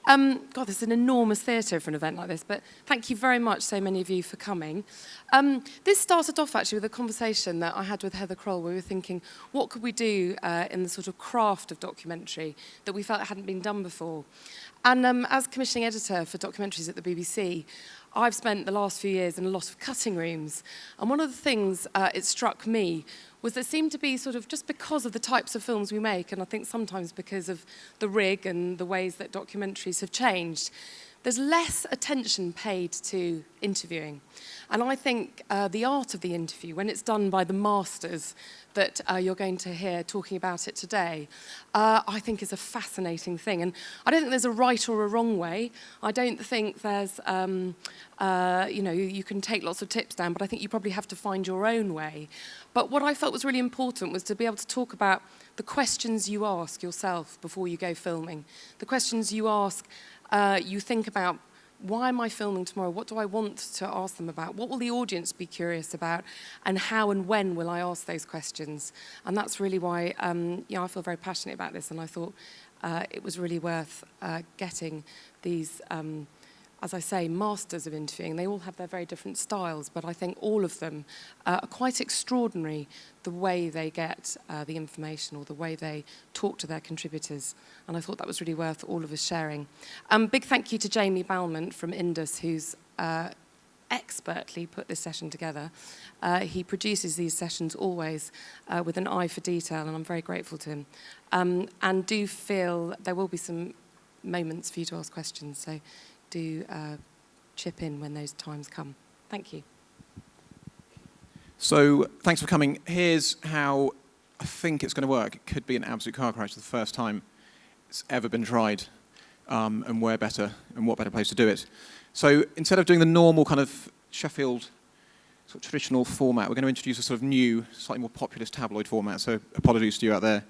God, there's an enormous theatre for an event like this, but thank you very much, so many of you, for coming. This started off actually with a conversation that I had with Heather Kroll, where we were thinking, what could we do in the sort of craft of documentary that we felt hadn't been done before? And as commissioning editor for documentaries at the BBC, I've spent the last few years in a lot of cutting rooms. And one of the things it struck me was there seemed to be sort of, just because of the types of films we make, and I think sometimes because of the rig and the ways that documentaries have changed, there's less attention paid to interviewing. And I think the art of the interview, when it's done by the masters that you're going to hear talking about it today, I think is a fascinating thing. And I don't think there's a right or a wrong way. I don't think there's, you can take lots of tips down, but I think you probably have to find your own way. But what I felt was really important was to be able to talk about the questions you ask yourself before you go filming, the questions you ask, you think about, why am I filming tomorrow? What do I want to ask them about? What will the audience be curious about? And how and when will I ask those questions? And that's really why I feel very passionate about this. And I thought it was really worth getting these, as I say, masters of interviewing. They all have their very different styles, but I think all of them are quite extraordinary, the way they get the information or the way they talk to their contributors. And I thought that was really worth all of us sharing. Big thank you to Jamie Balmont from Indus, who's expertly put this session together. He produces these sessions always with an eye for detail, and I'm very grateful to him. And do feel there will be some moments for you to ask questions, so do chip in when those times come. Thank you. So, thanks for coming. Here's how I think it's going to work. It could be an absolute car crash the first time it's ever been tried, and what better place to do it. So, instead of doing the normal kind of Sheffield sort of traditional format, we're going to introduce a sort of new, slightly more populist tabloid format. So, apologies to you out there,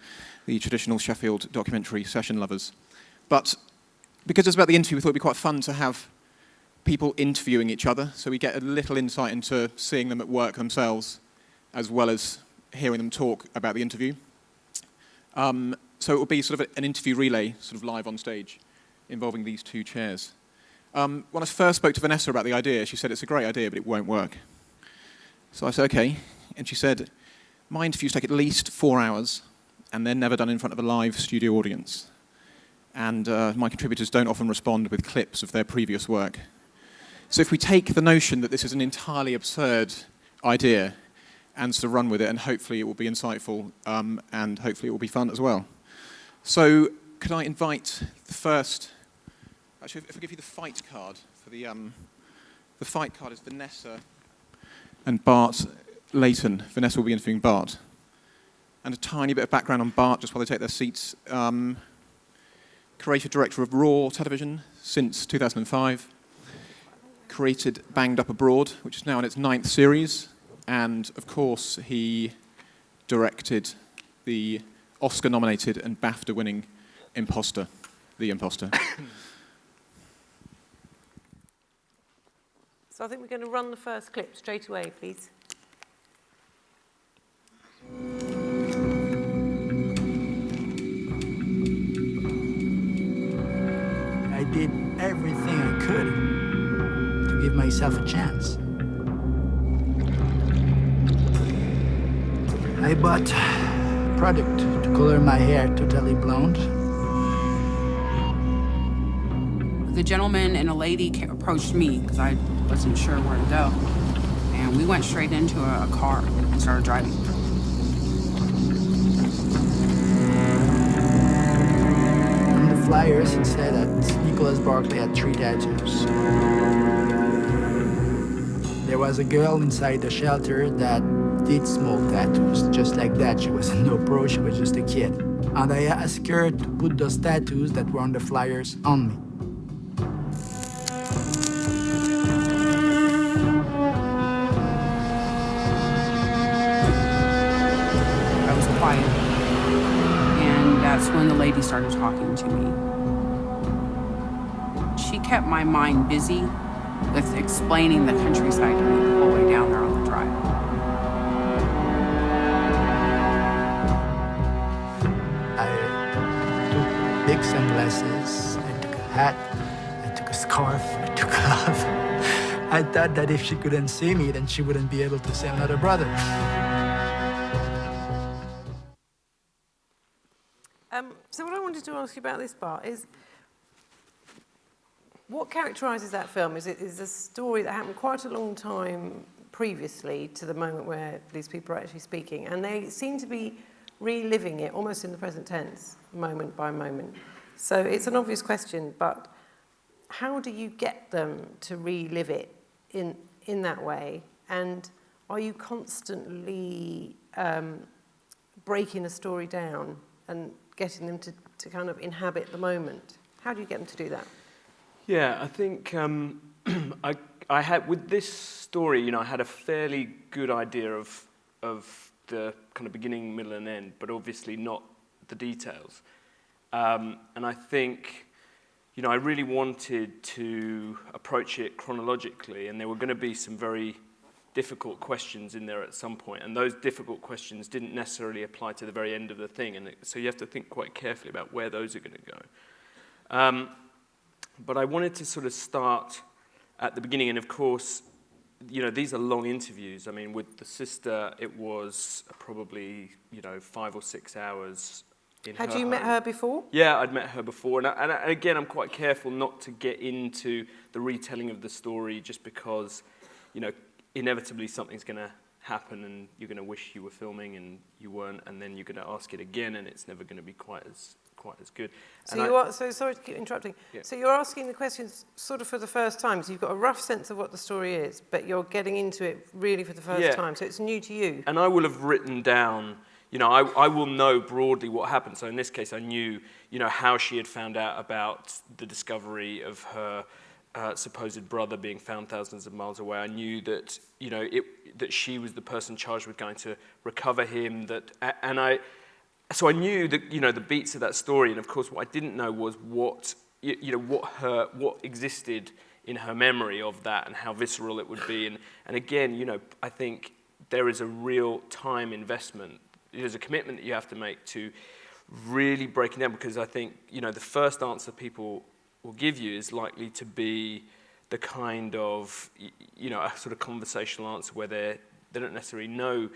the traditional Sheffield documentary session lovers. But because it's about the interview, we thought it'd be quite fun to have people interviewing each other, so we get a little insight into seeing them at work themselves, as well as hearing them talk about the interview. So it will be sort of an interview relay, sort of live on stage, involving these two chairs. When I first spoke to Vanessa about the idea, she said, it's a great idea, but it won't work. So I said, okay. And she said, my interviews take at least 4 hours, and they're never done in front of a live studio audience. And my contributors don't often respond with clips of their previous work. So if we take the notion that this is an entirely absurd idea and sort of run with it, and hopefully it will be insightful, and hopefully it will be fun as well. So could I invite the first, actually if I give you the fight card, for the fight card is Vanessa and Bart Layton. Vanessa will be interviewing Bart. And a tiny bit of background on Bart, just while they take their seats. Creative director of Raw Television since 2005. Created Banged Up Abroad, which is now in its 9th series. And, of course, he directed the Oscar-nominated and BAFTA-winning Imposter, The Imposter. So I think we're going to run the first clip straight away, please. I did everything I could to give myself a chance. I bought product to color my hair totally blonde. The gentleman and a lady approached me because I wasn't sure where to go. And we went straight into a car and started driving. On the flyers, it said that Nicholas Barkley had 3 tattoos. There was a girl inside the shelter that did smoke tattoos. Just like that, she was no pro, she was just a kid. And I asked her to put those tattoos that were on the flyers on me. I was quiet. And that's when the lady started talking to me. She kept my mind busy with explaining the countryside to me the whole way down there on the drive. I took big sunglasses, I took a hat, I took a scarf, I took gloves. I thought that if she couldn't see me, then she wouldn't be able to see another brother. So what I wanted to ask you about this part is, what characterises that film? Is a story that happened quite a long time previously to the moment where these people are actually speaking, and they seem to be reliving it almost in the present tense, moment by moment. So it's an obvious question, but how do you get them to relive it in that way? And are you constantly breaking the story down and getting them to kind of inhabit the moment? How do you get them to do that? Yeah, I think I had, with this story, you know, I had a fairly good idea of the kind of beginning, middle, and end, but obviously not the details. And I think, you know, I really wanted to approach it chronologically, and there were going to be some very difficult questions in there at some point, and those difficult questions didn't necessarily apply to the very end of the thing, and so you have to think quite carefully about where those are going to go. But I wanted to sort of start at the beginning, and of course, you know, these are long interviews. I mean, with the sister, it was probably, you know, 5 or 6 hours in her Had you met home. her before? Yeah, I'd met her before, and again, I'm quite careful not to get into the retelling of the story just because, you know, inevitably something's going to happen and you're going to wish you were filming and you weren't, and then you're going to ask it again and it's never going to be quite as good. So sorry to keep interrupting. Yeah. So you're asking the questions sort of for the first time. So you've got a rough sense of what the story is, but you're getting into it really for the first time. So it's new to you. And I will have written down, you know, I will know broadly what happened. So in this case, I knew, you know, how she had found out about the discovery of her supposed brother being found thousands of miles away. I knew that, you know, that she was the person charged with going to recover him. So I knew that, you know, the beats of that story, and of course what I didn't know was what existed in her memory of that and how visceral it would be. And again, you know, I think there is a real time investment. There's a commitment that you have to make to really breaking down, because I think, you know, the first answer people will give you is likely to be the kind of, you know, a sort of conversational answer where they don't necessarily know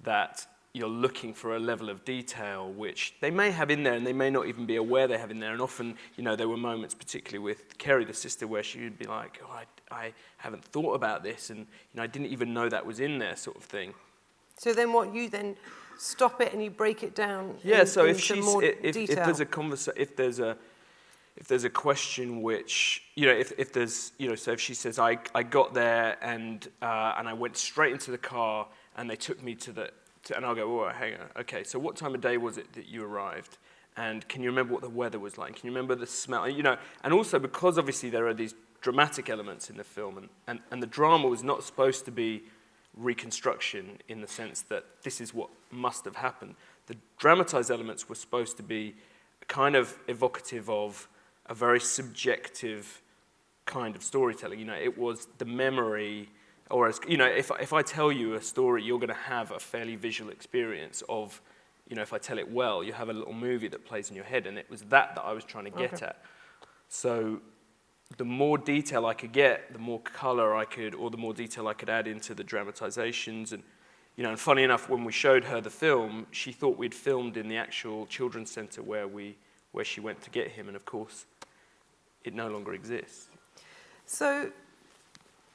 that you're looking for a level of detail which they may have in there and they may not even be aware they have in there. And often, you know, there were moments, particularly with Kerry, the sister, where she would be like, oh, I haven't thought about this, and, you know, I didn't even know that was in there, sort of thing. So then what, you then stop it and you break it down? Yeah, so if there's a question which, you know, if there's, you know, so if she says, I got there and I went straight into the car and they took me and I'll go, oh, hang on, okay, so what time of day was it that you arrived? And can you remember what the weather was like? Can you remember the smell? You know, and also because obviously there are these dramatic elements in the film, and the drama was not supposed to be reconstruction in the sense that this is what must have happened. The dramatized elements were supposed to be kind of evocative of a very subjective kind of storytelling. You know, it was the memory, or as, you know, if I tell you a story, you're going to have a fairly visual experience of, you know, if I tell it well, you have a little movie that plays in your head, and it was that I was trying to get at. So the more detail I could get, the more color I could, or the more detail I could add into the dramatizations. And, you know, and funny enough, when we showed her the film, she thought we'd filmed in the actual children's center where she went to get him, and of course, it no longer exists. So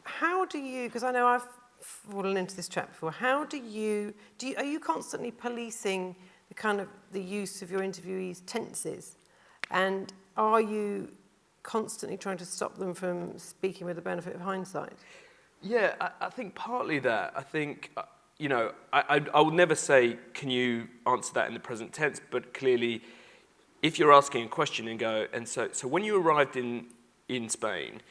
how do you, because I know I've fallen into this trap before, how are you constantly policing the kind of the use of your interviewees' tenses? And are you constantly trying to stop them from speaking with the benefit of hindsight? Yeah, I think partly that. I think, you know, I would never say, can you answer that in the present tense, but clearly, if you're asking a question and so when you arrived in Spain,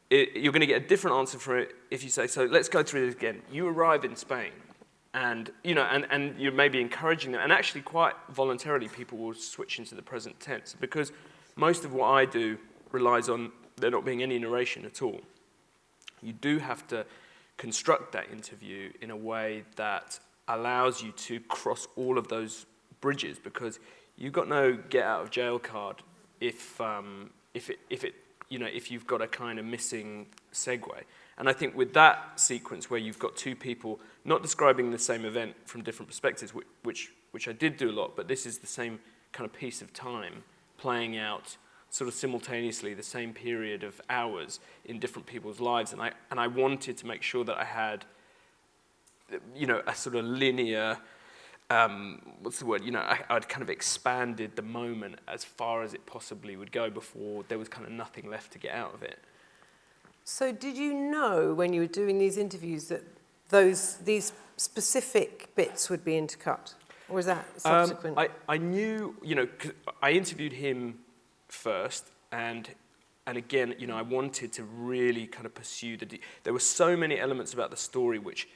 you're going to get a different answer for it if you say, so let's go through this again. You arrive in Spain, and, you know, and you're maybe encouraging them, and actually quite voluntarily people will switch into the present tense, because most of what I do relies on there not being any narration at all. You do have to construct that interview in a way that allows you to cross all of those bridges, because you've got no get out of jail card if if you've got a kind of missing segue. And I think with that sequence where you've got two people not describing the same event from different perspectives, which I did do a lot, but this is the same kind of piece of time playing out sort of simultaneously the same period of hours in different people's lives. And I wanted to make sure that I had, a sort of linear, what's the word? I'd kind of expanded the moment as far as it possibly would go before there was kind of nothing left to get out of it. So did you know when you were doing these interviews that these specific bits would be intercut? Or was that subsequent? I knew, 'cause I interviewed him first, and again, I wanted to really kind of pursue there were so many elements about the story which,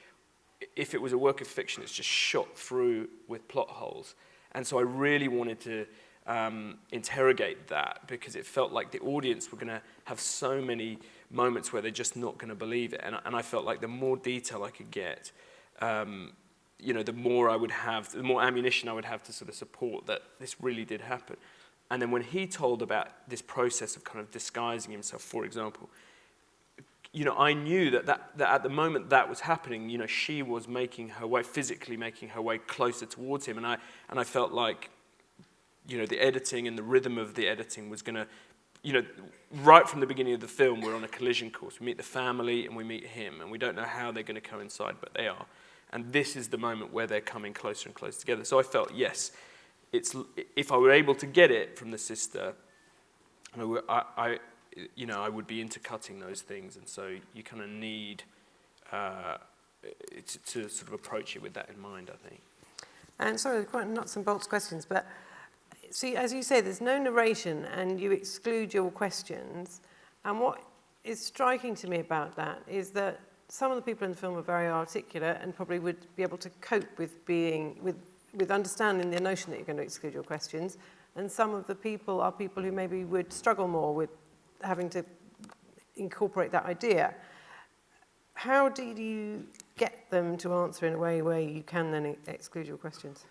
if it was a work of fiction, it's just shot through with plot holes. And so I really wanted to interrogate that, because it felt like the audience were going to have so many moments where they're just not going to believe it. And I felt like the more detail I could get, the more I would have, the more ammunition I would have to sort of support that this really did happen. And then when he told about this process of kind of disguising himself, for example, I knew that at the moment that was happening, she was physically making her way closer towards him. And I felt like, the editing and the rhythm of the editing was going to, right from the beginning of the film, we're on a collision course. We meet the family and we meet him, and we don't know how they're going to coincide, but they are. And this is the moment where they're coming closer and closer together. So I felt, yes, if I were able to get it from the sister, I would be intercutting those things. And so you kind of need to sort of approach it with that in mind, I think. And sorry, quite nuts and bolts questions, but see, as you say, there's no narration and you exclude your questions. And what is striking to me about that is that some of the people in the film are very articulate and probably would be able to cope with with understanding the notion that you're going to exclude your questions. And some of the people are people who maybe would struggle more with having to incorporate that idea. How did you get them to answer in a way where you can then exclude your questions?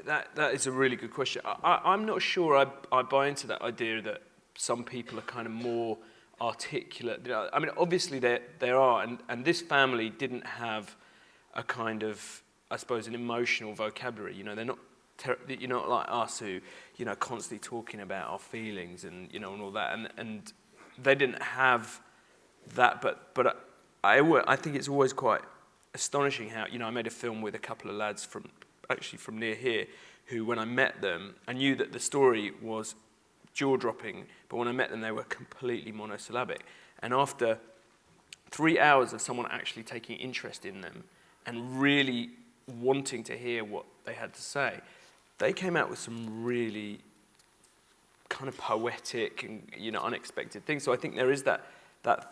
That is a really good question. I'm not sure I buy into that idea that some people are kind of more articulate. I mean, obviously there are, and this family didn't have a kind of, I suppose, an emotional vocabulary. They're not, not like us who, constantly talking about our feelings and and all that, and they didn't have that. But I think it's always quite astonishing how I made a film with a couple of lads from near here, who when I met them, I knew that the story was jaw-dropping, but when I met them, they were completely monosyllabic. And after 3 hours of someone actually taking interest in them and really wanting to hear what they had to say, they came out with some really kind of poetic and unexpected things. So I think there is that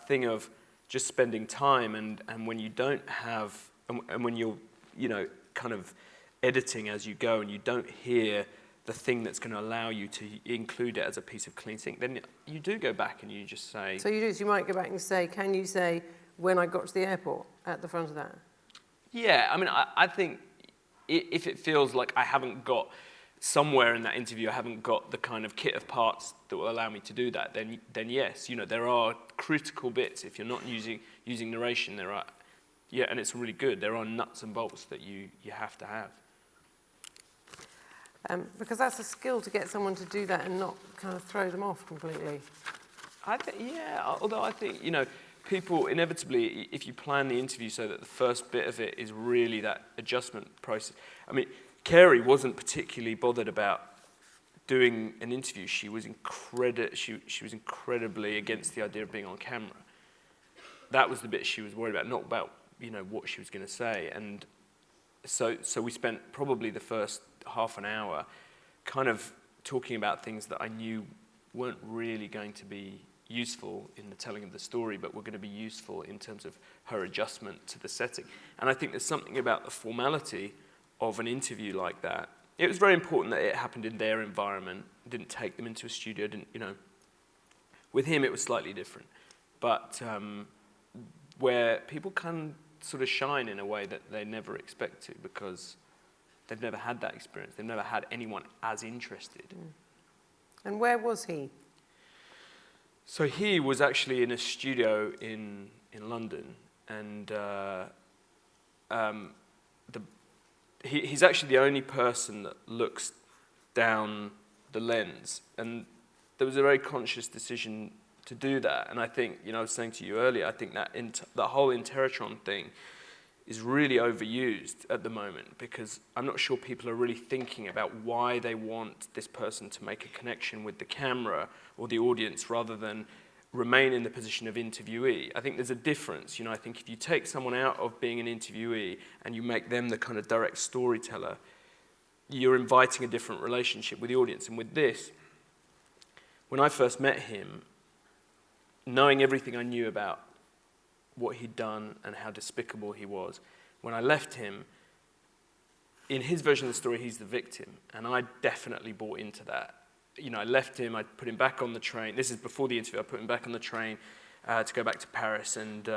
thing of just spending time, and when you don't have, and when you're kind of editing as you go and you don't hear the thing that's going to allow you to include it as a piece of clean sync, then you do go back and you just say... So you might go back and say, can you say, when I got to the airport, at the front of that? Yeah, I mean, I think if it feels like I haven't got, somewhere in that interview, I haven't got the kind of kit of parts that will allow me to do that, then yes, there are critical bits. If you're not using narration, there are, and it's really good, there are nuts and bolts that you have to have. Because that's a skill to get someone to do that and not kind of throw them off completely. I think, although I think, people inevitably, if you plan the interview so that the first bit of it is really that adjustment process. I mean, Carey wasn't particularly bothered about doing an interview. She was incredibly against the idea of being on camera. That was the bit she was worried about, not about, what she was going to say. And so we spent probably the first half an hour kind of talking about things that I knew weren't really going to be useful in the telling of the story, but were going to be useful in terms of her adjustment to the setting. And I think there's something about the formality of an interview like that. It was very important that it happened in their environment. Didn't take them into a studio. With him it was slightly different, but where people can sort of shine in a way that they never expect to, because they've never had that experience. They've never had anyone as interested. And where was he? So he was actually in a studio in London, and he's actually the only person that looks down the lens, and there was a very conscious decision to do that. And I think, I was saying to you earlier, I think that that whole Interrotron thing is really overused at the moment, because I'm not sure people are really thinking about why they want this person to make a connection with the camera or the audience rather than remain in the position of interviewee. I think there's a difference. I think if you take someone out of being an interviewee and you make them the kind of direct storyteller, you're inviting a different relationship with the audience. And with this, when I first met him, knowing everything I knew about what he'd done and how despicable he was, when I left him, in his version of the story, he's the victim. And I definitely bought into that. I left him, I put him back on the train. This is before the interview. I put him back on the train to go back to Paris. And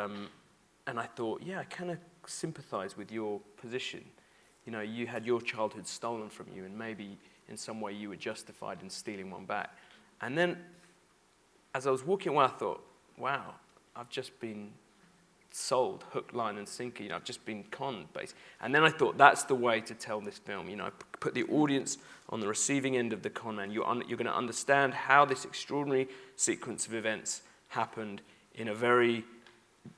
I thought, yeah, I kind of sympathize with your position. You had your childhood stolen from you, and maybe in some way you were justified in stealing one back. And then, as I was walking away, I thought, wow, I've just been sold, hook, line, and sinker. I've just been conned, basically. And then I thought, that's the way to tell this film. Put the audience on the receiving end of the con man. You're going to understand how this extraordinary sequence of events happened in a very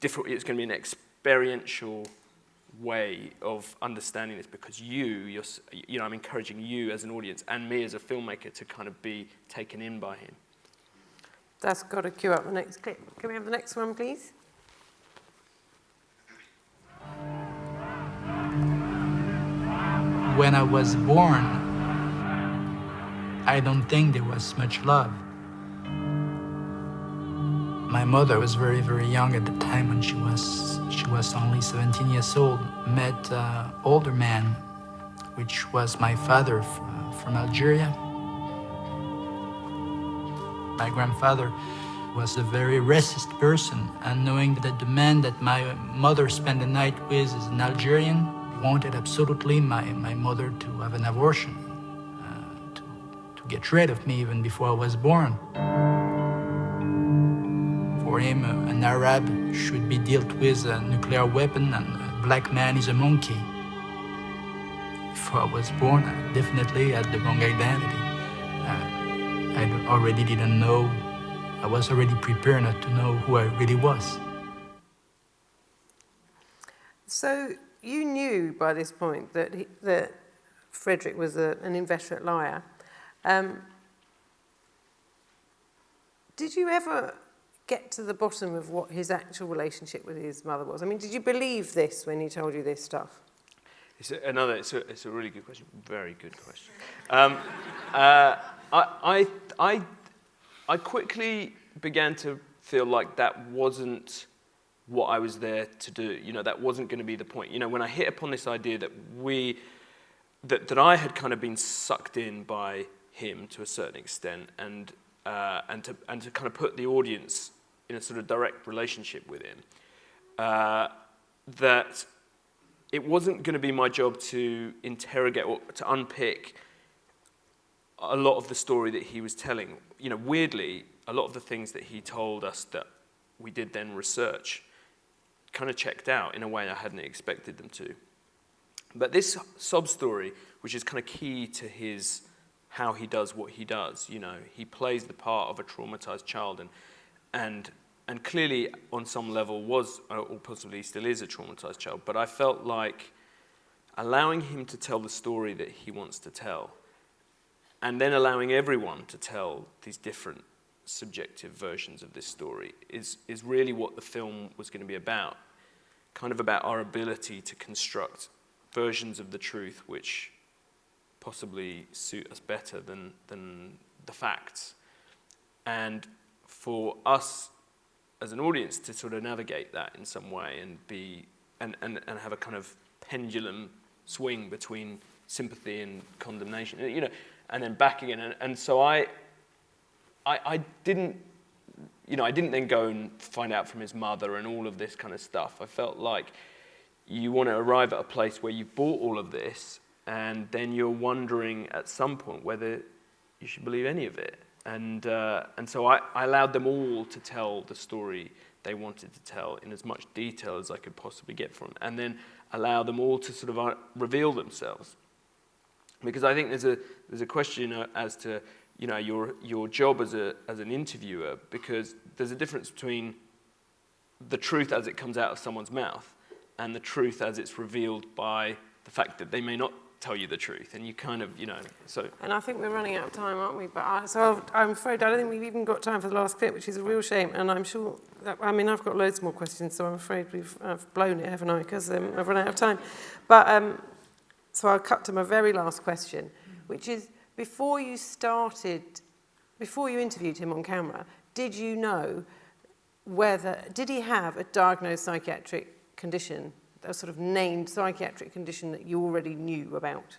different. It's going to be an experiential way of understanding this, because I'm encouraging you as an audience and me as a filmmaker to kind of be taken in by him. That's got to cue up the next clip. Can we have the next one, please? When I was born, I don't think there was much love. My mother was very, very young at the time when she was only 17 years old. Met an older man, which was my father from Algeria. My grandfather was a very racist person, and knowing that the man that my mother spent the night with is an Algerian, wanted absolutely my mother to have an abortion, to get rid of me even before I was born. For him, an Arab should be dealt with a nuclear weapon, and a black man is a monkey. Before I was born, I definitely had the wrong identity. I already didn't know. I was already prepared not to know who I really was. So you knew by this point that Frederick was an inveterate liar. Did you ever get to the bottom of what his actual relationship with his mother was? I mean, did you believe this when he told you this stuff? It's a really good question. Very good question. I quickly began to feel like that wasn't what I was there to do. That wasn't going to be the point. When I hit upon this idea that that I had kind of been sucked in by him to a certain extent, and to kind of put the audience in a sort of direct relationship with him, that it wasn't going to be my job to interrogate or to unpick a lot of the story that he was telling. Weirdly, a lot of the things that he told us that we did then research kind of checked out in a way I hadn't expected them to. But this sob story, which is kind of key to how he does what he does, he plays the part of a traumatized child, and clearly on some level was, or possibly still is, a traumatized child. But I felt like allowing him to tell the story that he wants to tell, and then allowing everyone to tell these different subjective versions of this story is really what the film was going to be about. Kind of about our ability to construct versions of the truth which possibly suit us better than the facts. And for us as an audience to sort of navigate that in some way and have a kind of pendulum swing between sympathy and condemnation, and then back again. And so I didn't then go and find out from his mother and all of this kind of stuff. I felt like you want to arrive at a place where you've bought all of this, and then you're wondering at some point whether you should believe any of it. And so I allowed them all to tell the story they wanted to tell in as much detail as I could possibly get from it, and then allow them all to sort of reveal themselves. Because I think there's a question as to, you know, your job as an interviewer, because there's a difference between the truth as it comes out of someone's mouth and the truth as it's revealed by the fact that they may not tell you the truth, and you kind of, you know, so. And I think we're running out of time, aren't we? But I'm afraid I don't think we've even got time for the last clip, which is a real shame. And I'm sure that, I mean, I've got loads more questions, so I'm afraid I've blown it, haven't I? Because I've run out of time. But so I'll cut to my very last question, which is, before you interviewed him on camera, did you know did he have a diagnosed psychiatric condition, a sort of named psychiatric condition that you already knew about?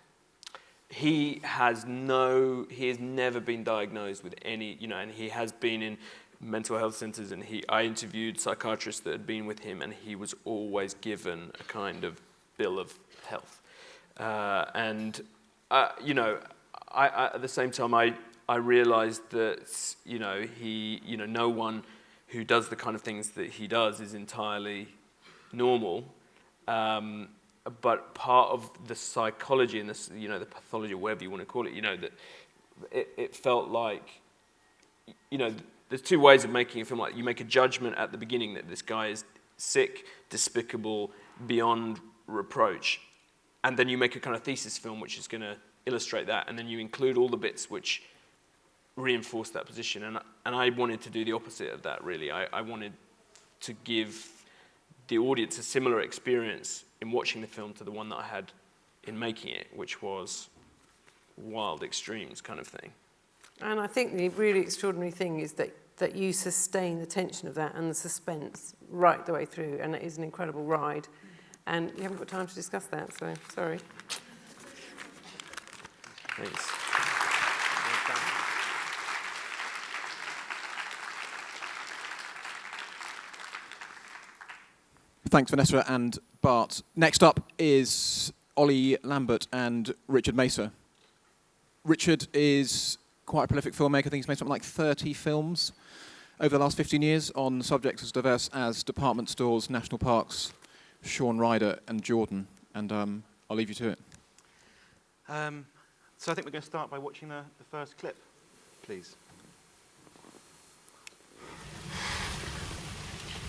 He has never been diagnosed with any, you know, and he has been in mental health centres, and I interviewed psychiatrists that had been with him, and he was always given a kind of bill of health. You know, I at the same time, I realised that, you know, no one who does the kind of things that he does is entirely normal. But part of the psychology and this, you know, the pathology, or whatever you want to call it, you know, that it felt like, you know, there's two ways of making a film. Like, you make a judgment at the beginning that this guy is sick, despicable, beyond reproach, and then you make a kind of thesis film which is going to illustrate that, and then you include all the bits which reinforce that position. And I wanted to do the opposite of that, really. I wanted to give the audience a similar experience in watching the film to the one that I had in making it, which was wild extremes kind of thing. And I think the really extraordinary thing is that you sustain the tension of that and the suspense right the way through, and it is an incredible ride. And you haven't got time to discuss that, so sorry. Thanks. Thanks, Vanessa and Bart. Next up is Olly, Lambert and Richard Mesa. Richard is quite a prolific filmmaker. I think he's made something like 30 films over the last 15 years on subjects as diverse as department stores, national parks, Shaun Ryder and Jordan. And I'll leave you to it. So I think we're going to start by watching the first clip, please.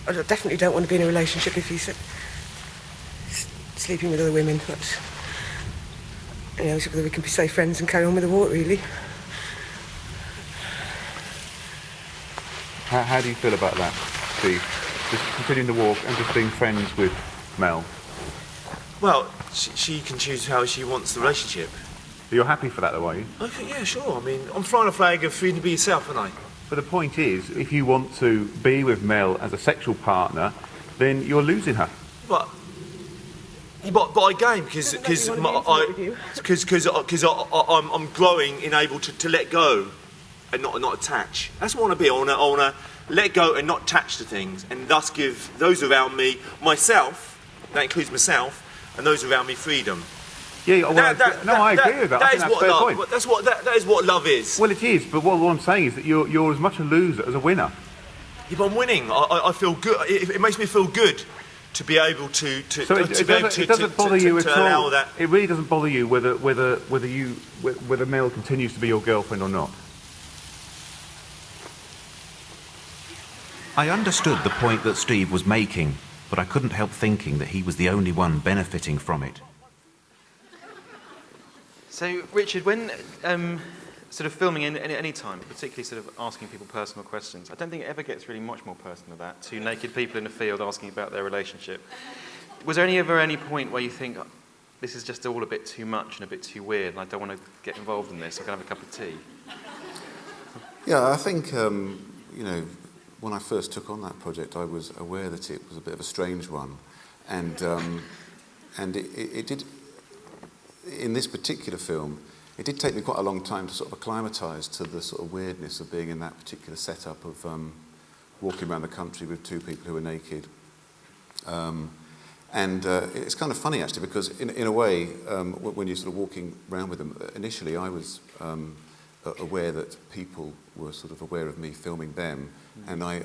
I definitely don't want to be in a relationship if he's sleeping with other women. But, you know, so that we can be safe friends and carry on with the walk, really. How do you feel about that, Steve? Just continuing the walk and just being friends with Mel? Well, she can choose how she wants the relationship. You're happy for that, though, are you? Okay, yeah, sure. I mean, I'm flying a flag of freedom to be yourself, aren't I? But the point is, if you want to be with Mel as a sexual partner, then you're losing her. But I game because I'm growing in able to let go and not attach. That's what I want to be. I want to let go and not attach to things, and thus give those around me, myself, that includes myself, and those around me freedom. Yeah, well, I agree with that. I think that's a fair point. That is what love is. Well, it is, but what I'm saying is that you're as much a loser as a winner. Yeah, but I'm winning. I feel good. It makes me feel good to be able to it doesn't bother you at all. It really doesn't bother you whether Mel continues to be your girlfriend or not. I understood the point that Steve was making, but I couldn't help thinking that he was the only one benefiting from it. So, Richard, when sort of filming in any time, particularly sort of asking people personal questions, I don't think it ever gets really much more personal than that. Two naked people in the field asking about their relationship. Was there ever any point where you think, oh, this is just all a bit too much and a bit too weird, and I don't want to get involved in this, I can have a cup of tea? Yeah, I think, you know, when I first took on that project, I was aware that it was a bit of a strange one. And it did... In this particular film, it did take me quite a long time to sort of acclimatise to the sort of weirdness of being in that particular setup of walking around the country with two people who are naked. It's kind of funny, actually, because in a way, when you're sort of walking around with them, initially I was aware that people were sort of aware of me filming them, and I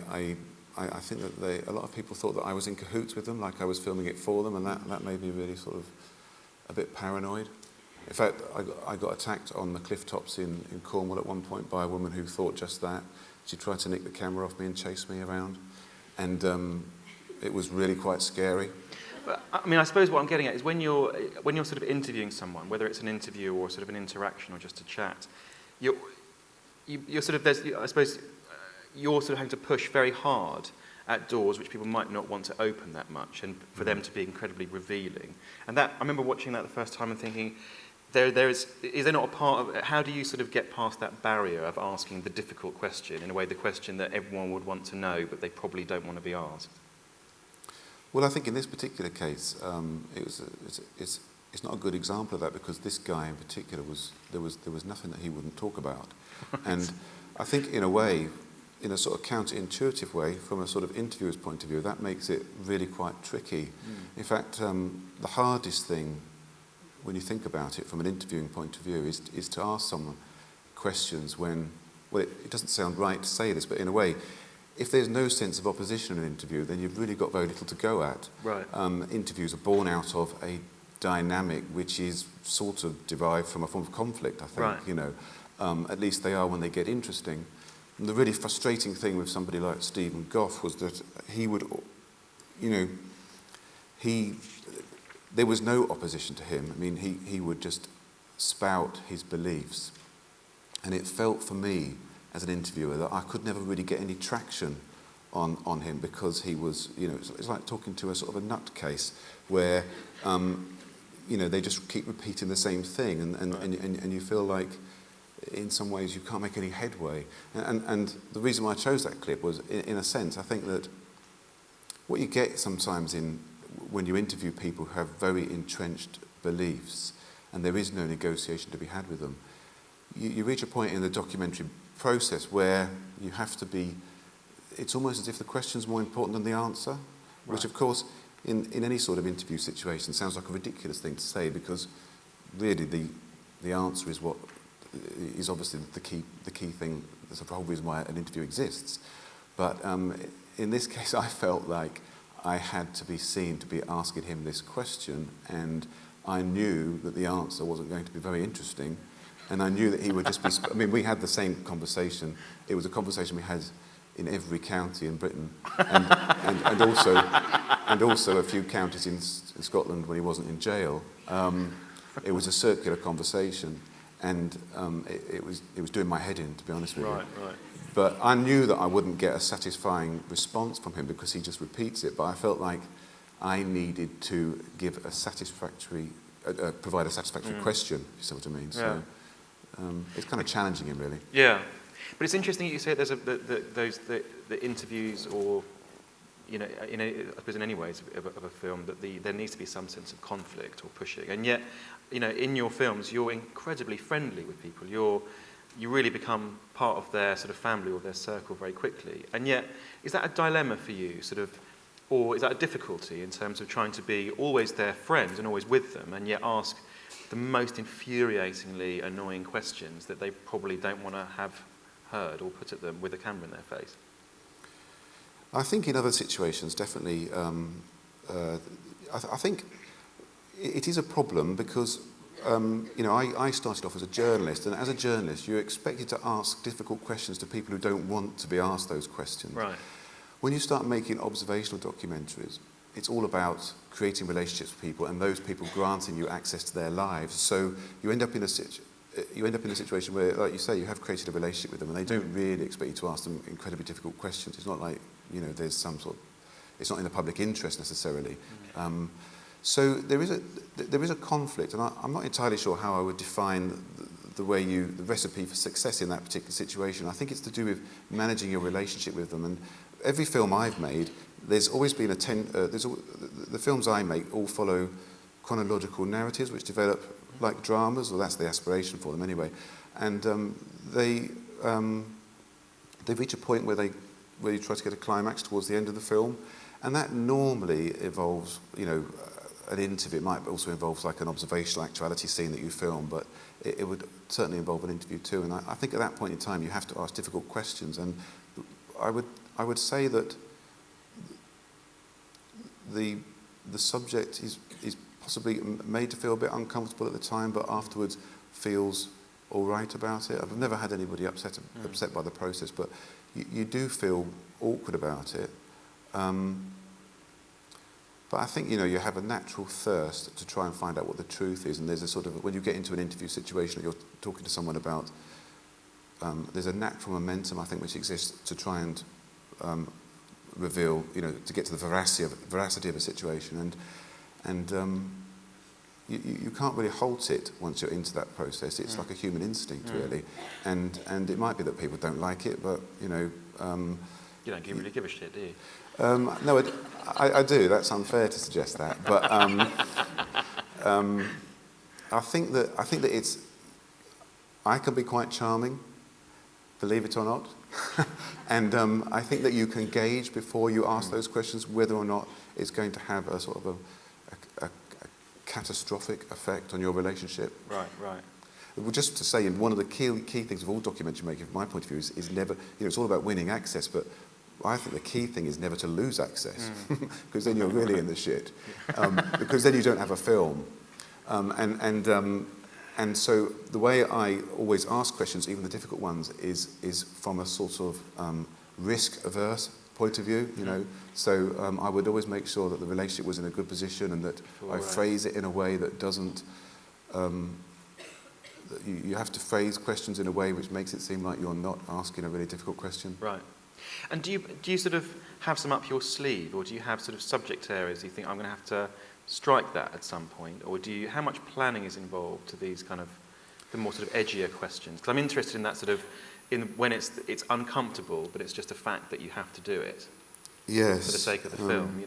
think that a lot of people thought that I was in cahoots with them, like I was filming it for them, and that made me really sort of a bit paranoid. In fact, I got attacked on the cliff tops in Cornwall at one point by a woman who thought just that. She tried to nick the camera off me and chase me around, and it was really quite scary. But, I mean, I suppose what I'm getting at is when you're sort of interviewing someone, whether it's an interview or sort of an interaction or just a chat, you're sort of, I suppose, you're sort of having to push very hard at doors which people might not want to open that much, and for them to be incredibly revealing. And that, I remember watching that the first time and thinking, is there not a part of it, how do you sort of get past that barrier of asking the difficult question, in a way the question that everyone would want to know but they probably don't want to be asked? Well, I think in this particular case, it's not a good example of that, because this guy in particular there was nothing that he wouldn't talk about. And I think in a way, in a sort of counterintuitive way, from a sort of interviewer's point of view, that makes it really quite tricky. In fact, the hardest thing, when you think about it from an interviewing point of view, is to ask someone questions when, well, it doesn't sound right to say this, but in a way, if there's no sense of opposition in an interview, then you've really got very little to go at. Right. Interviews are born out of a dynamic which is sort of derived from a form of conflict, I think. Right. You know, at least they are when they get interesting. And the really frustrating thing with somebody like Stephen Goff was that he would, you know, there was no opposition to him. I mean, he would just spout his beliefs. And it felt for me, as an interviewer, that I could never really get any traction on him, because he was, you know, it's like talking to a sort of a nutcase where, you know, they just keep repeating the same thing, and you feel like, in some ways, you can't make any headway. And the reason why I chose that clip was, in a sense, I think that what you get sometimes when you interview people who have very entrenched beliefs, and there is no negotiation to be had with them, you reach a point in the documentary process where you have to be, it's almost as if the question's more important than the answer, right. Which of course in any sort of interview situation sounds like a ridiculous thing to say, because really the answer is what is obviously the key thing. That's the whole reason why an interview exists. But in this case, I felt like I had to be seen to be asking him this question, and I knew that the answer wasn't going to be very interesting. And I knew that he would just be... I mean, we had the same conversation. It was a conversation we had in every county in Britain, and also a few counties in Scotland when he wasn't in jail. It was a circular conversation, and it was doing my head in, to be honest with you. Right. But I knew that I wouldn't get a satisfying response from him, because he just repeats it. But I felt like I needed to give provide a satisfactory question, if you see what I mean. So. It's kind of challenging him, really. Yeah, but it's interesting you say there's the interviews, or I suppose in any ways of a film, that there needs to be some sense of conflict or pushing, and yet, in your films you're incredibly friendly with people. You really become part of their sort of family or their circle very quickly, and yet is that a dilemma for you, sort of, or is that a difficulty in terms of trying to be always their friend and always with them, and yet ask the most infuriatingly annoying questions that they probably don't want to have heard or put at them with a camera in their face? I think in other situations, definitely, I think it is a problem, because, I started off as a journalist, and as a journalist, you're expected to ask difficult questions to people who don't want to be asked those questions. Right. When you start making observational documentaries, it's all about creating relationships with people, and those people granting you access to their lives. So you end up in a situation where, like you say, you have created a relationship with them, and they don't really expect you to ask them incredibly difficult questions. It's not like, there's some sort of, it's not in the public interest necessarily. So there is a conflict, and I'm not entirely sure how I would define the recipe for success in that particular situation. I think it's to do with managing your relationship with them. And every film I've made, there's always been the films I make all follow chronological narratives which develop like dramas, or that's the aspiration for them anyway. And they reach a point where you try to get a climax towards the end of the film, and that normally involves an interview. It might also involve like an observational actuality scene that you film, but it would certainly involve an interview too. And I think at that point in time you have to ask difficult questions. And I would say that the subject is possibly made to feel a bit uncomfortable at the time, but afterwards feels all right about it. I've never had anybody upset by the process, but you do feel awkward about it. But I think, you have a natural thirst to try and find out what the truth is, and there's a sort of, when you get into an interview situation that you're talking to someone about, there's a natural momentum, I think, which exists to try and reveal, to get to the veracity of a situation, and you can't really halt it once you're into that process. It's like a human instinct, really, and it might be that people don't like it, but you don't really give a shit, do you? No, I do. That's unfair to suggest that, but I think that it's. I can be quite charming, believe it or not, and I think that you can gauge before you ask those questions whether or not it's going to have a sort of a catastrophic effect on your relationship. Right. Well, just to say, one of the key things of all documentary making, from my point of view, is never. It's all about winning access, but I think the key thing is never to lose access, because then you're really in the shit. Because then you don't have a film, and so the way I always ask questions, even the difficult ones, is from a sort of risk-averse point of view. So I would always make sure that the relationship was in a good position, and that I phrase it in a way that doesn't. You have to phrase questions in a way which makes it seem like you're not asking a really difficult question. Right. And do you sort of have some up your sleeve, or do you have sort of subject areas you think I'm going to have to strike that at some point, or how much planning is involved to these kind of the more sort of edgier questions? Because I'm interested in that sort of when it's uncomfortable, but it's just a fact that you have to do it. Yes. For the sake of the film,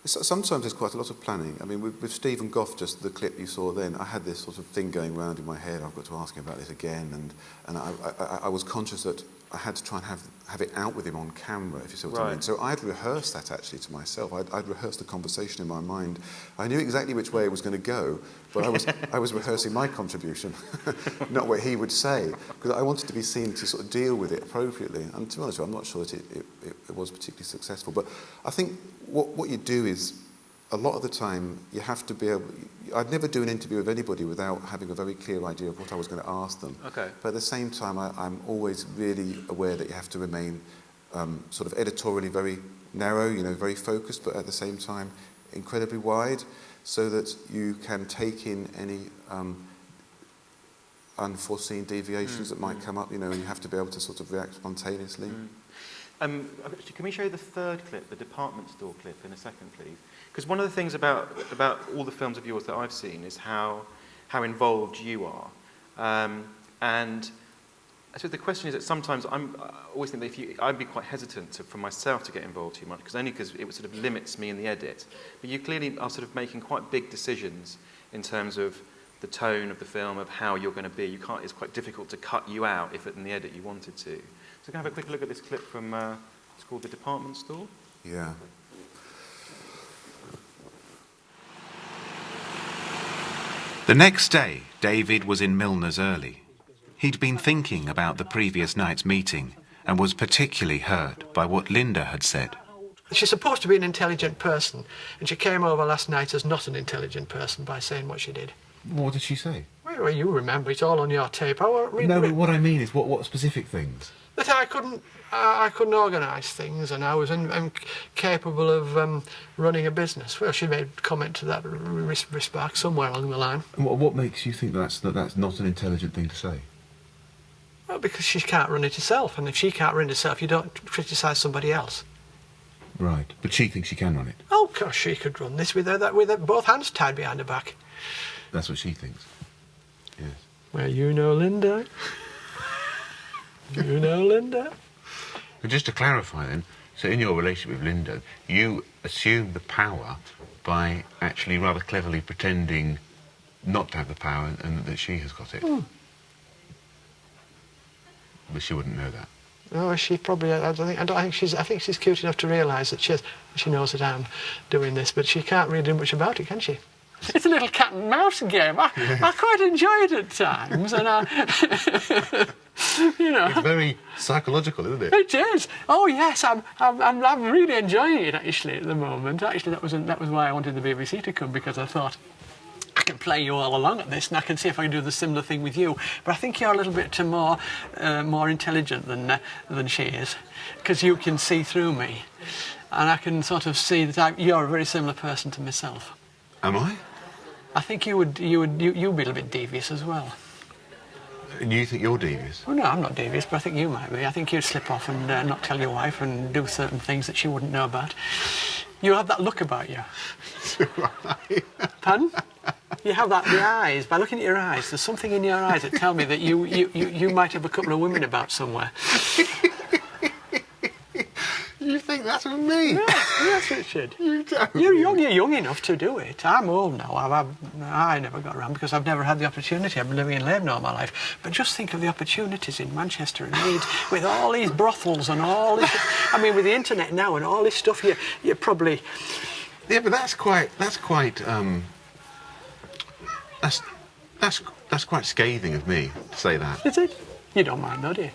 Sometimes there's quite a lot of planning. I mean, with Stephen Goff, just the clip you saw then, I had this sort of thing going round in my head. I've got to ask him about this again, and I was conscious that I had to try and have it out with him on camera, if you see what I mean. So I'd rehearsed that actually to myself. I'd rehearsed the conversation in my mind. I knew exactly which way it was going to go, but I was rehearsing my contribution, not what he would say, because I wanted to be seen to sort of deal with it appropriately. And to be honest with you, I'm not sure that it was particularly successful. But I think what you do is, a lot of the time, you have to be able. I'd never do an interview with anybody without having a very clear idea of what I was going to ask them. Okay. But at the same time, I'm always really aware that you have to remain sort of editorially very narrow, very focused, but at the same time incredibly wide, so that you can take in any unforeseen deviations that might come up, and you have to be able to sort of react spontaneously. Can we show you the third clip, the department store clip, in a second, please? Because one of the things about all the films of yours that I've seen is how involved you are. And so the question is that sometimes I always think that I'd be quite hesitant for myself to get involved too much, because it sort of limits me in the edit. But you clearly are sort of making quite big decisions in terms of the tone of the film, of how you're going to be. It's quite difficult to cut you out if in the edit you wanted to. So can I have a quick look at this clip from, it's called The Department Store? Yeah. The next day, David was in Milner's early. He'd been thinking about the previous night's meeting and was particularly hurt by what Linda had said. She's supposed to be an intelligent person, and she came over last night as not an intelligent person by saying what she did. What did she say? Well, you remember, it's all on your tape. No, but what I mean is, what specific things? That I couldn't organise things, and I was incapable of running a business. Well, she made comment to that respect somewhere along the line. And what makes you think that's not an intelligent thing to say? Well, because she can't run it herself, and if she can't run it herself, you don't criticise somebody else. Right, but she thinks she can run it. Oh, of course, she could run this with both hands tied behind her back. That's what she thinks. Yes. Well, you know Linda. You know Linda. But just to clarify then, so in your relationship with Linda, you assume the power by actually rather cleverly pretending not to have the power and that she has got it. Mm. But she wouldn't know that. Oh, she probably. I think she's cute enough to realise that she knows that I'm doing this, but she can't really do much about it, can she? It's a little cat and mouse game. I quite enjoy it at times, and you know. It's very psychological, isn't it? It is. Oh yes, I'm really enjoying it actually at the moment. Actually, that was why I wanted the BBC to come, because I thought I can play you all along at this, and I can see if I can do the similar thing with you. But I think you're a little bit more intelligent than she is, because you can see through me, and I can sort of see that you're a very similar person to myself. Am I? I think you'd be a little bit devious as well. And you think you're devious? Well, no, I'm not devious, but I think you might be. I think you'd slip off and not tell your wife and do certain things that she wouldn't know about. You have that look about you. Pardon? You have that, the eyes. By looking at your eyes, there's something in your eyes that tell me that you might have a couple of women about somewhere. You think that's with me? Yeah, yes, Richard. You don't. You're young enough to do it. I'm old now. I never got around because I've never had the opportunity. I've been living in Lambert all my life. But just think of the opportunities in Manchester and Leeds with all these brothels and all this. I mean, with the internet now and all this stuff, you're probably. Yeah, but that's quite scathing of me to say that. Is it? You don't mind, though, do you?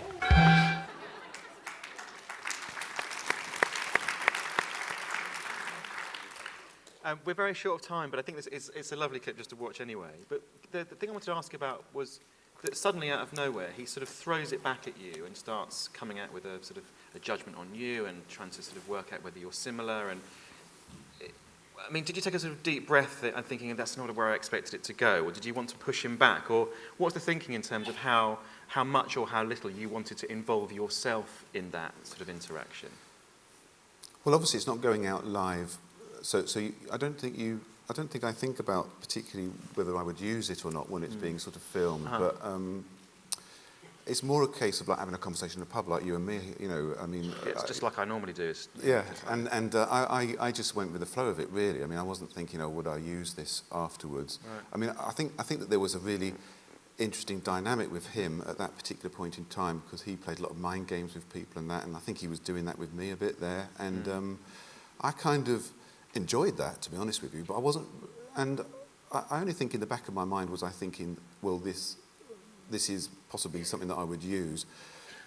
We're very short of time, but I think it's a lovely clip just to watch anyway. But the thing I wanted to ask about was that suddenly out of nowhere, he sort of throws it back at you and starts coming out with a sort of a judgment on you and trying to sort of work out whether you're similar. And I mean, did you take a sort of deep breath and thinking that's not where I expected it to go, or did you want to push him back, or what's the thinking in terms of how much or how little you wanted to involve yourself in that sort of interaction? Well, obviously, it's not going out live. So I don't think I think about particularly whether I would use it or not when it's being sort of filmed. Uh-huh. But it's more a case of like having a conversation in a pub like you and me. You know, I mean, it's just like I normally do. I just went with the flow of it. Really, I mean, I wasn't thinking, oh, would I use this afterwards? Right. I mean, I think that there was a really interesting dynamic with him at that particular point in time because he played a lot of mind games with people and that, and I think he was doing that with me a bit there, and I kind of enjoyed that, to be honest with you, but I wasn't, and I only think in the back of my mind was I thinking, well, this is possibly something that I would use.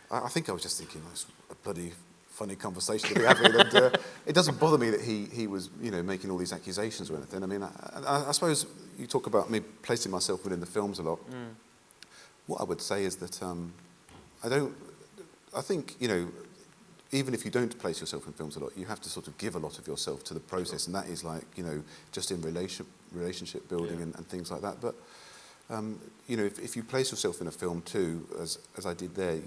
I think I was just thinking, that's a bloody funny conversation to be having, and it doesn't bother me that he was, you know, making all these accusations or anything. I mean, I suppose you talk about me placing myself within the films a lot. What I would say is that I think, you know, even if you don't place yourself in films a lot, you have to sort of give a lot of yourself to the process, and that is like, you know, just in relationship building and things like that. But, you know, if you place yourself in a film too, as I did there,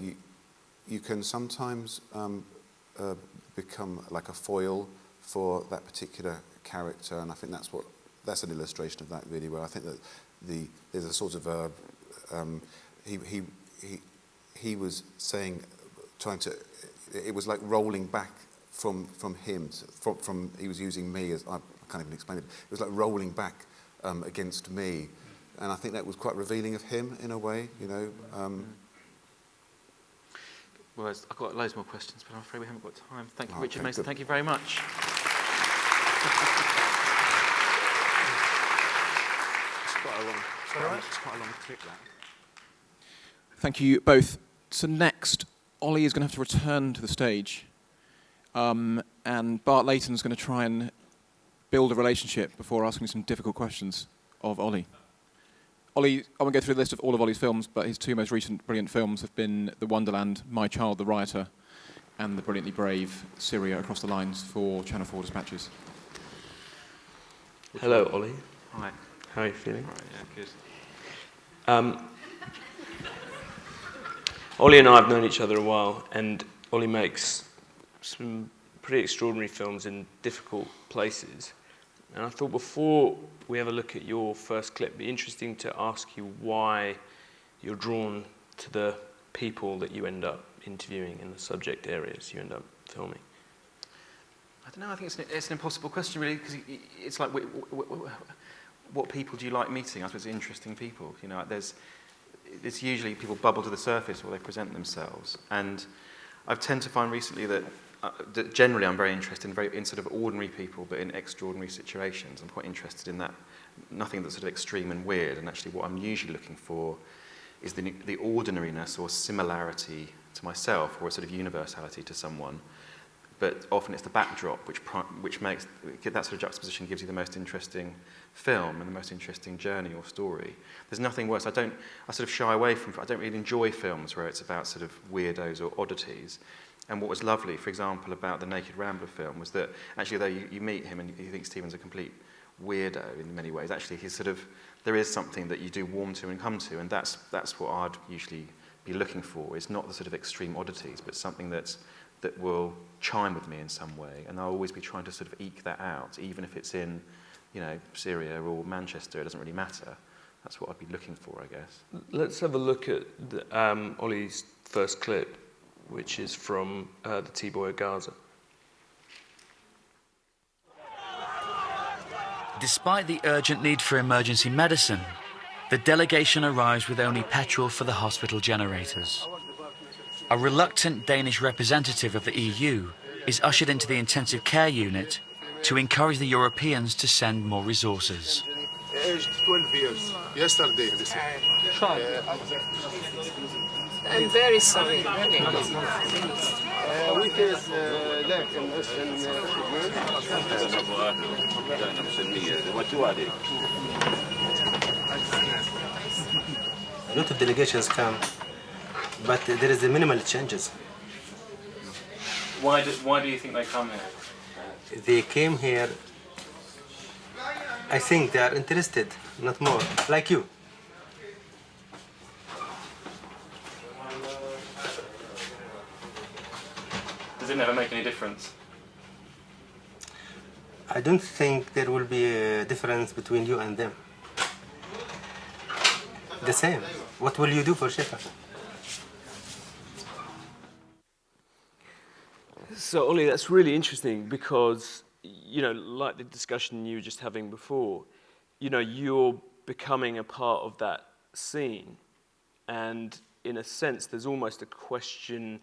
you can sometimes become like a foil for that particular character, and I think that's an illustration of that really, where I think that there's a sort of he was saying, trying to. It was like rolling back from him. From he was using me as I can't even explain it. It was like rolling back against me, and I think that was quite revealing of him in a way. You know. Well, I've got loads more questions, but I'm afraid we haven't got time. Thank you, Richard Mesa. Thank you very much. It's quite a long clip, that. Thank you both. So next, Olly is going to have to return to the stage, and Bart Layton is going to try and build a relationship before asking some difficult questions of Olly. Olly, I won't go through the list of all of Olly's films, but his two most recent brilliant films have been The Wonderland, My Child the Rioter, and the brilliantly brave Syria Across the Lines for Channel 4 Dispatches. Hello, Olly. Hi. How are you feeling? Right, yeah, good. Olly and I have known each other a while, and Olly makes some pretty extraordinary films in difficult places. And I thought before we have a look at your first clip, it'd be interesting to ask you why you're drawn to the people that you end up interviewing in the subject areas you end up filming. I don't know, I think it's an impossible question really, because it's like, what people do you like meeting? I suppose interesting people, you know, it's usually people bubble to the surface or they present themselves, and I tend to find recently that generally I'm very interested in sort of ordinary people, but in extraordinary situations. I'm quite interested in that, nothing that's sort of extreme and weird. And actually, what I'm usually looking for is the ordinariness or similarity to myself, or a sort of universality to someone. But often it's the backdrop which makes that sort of juxtaposition gives you the most interesting film and the most interesting journey or story. There's nothing worse. I sort of shy away from. I don't really enjoy films where it's about sort of weirdos or oddities. And what was lovely, for example, about the Naked Rambler film was that actually, though you meet him and you think Stephen's a complete weirdo in many ways, actually there is something that you do warm to and come to, and that's what I'd usually be looking for. It's not the sort of extreme oddities, but something that will chime with me in some way, and I'll always be trying to sort of eke that out, even if it's in, Syria or Manchester. It doesn't really matter. That's what I'd be looking for, I guess. Let's have a look at Olly's first clip, which is from the T-Boy of Gaza. Despite the urgent need for emergency medicine, the delegation arrives with only petrol for the hospital generators. A reluctant Danish representative of the EU is ushered into the intensive care unit to encourage the Europeans to send more resources. Aged 12 years. Yesterday, this I'm very sorry. We face lack A lot of delegations come, but there is minimal changes. Why do you think they come here? They came here, I think they are interested, not more, like you. Does it never make any difference? I don't think there will be a difference between you and them. The same. What will you do for Sheffield? So, Olly, that's really interesting because, like the discussion you were just having before, you're becoming a part of that scene. And in a sense, there's almost a question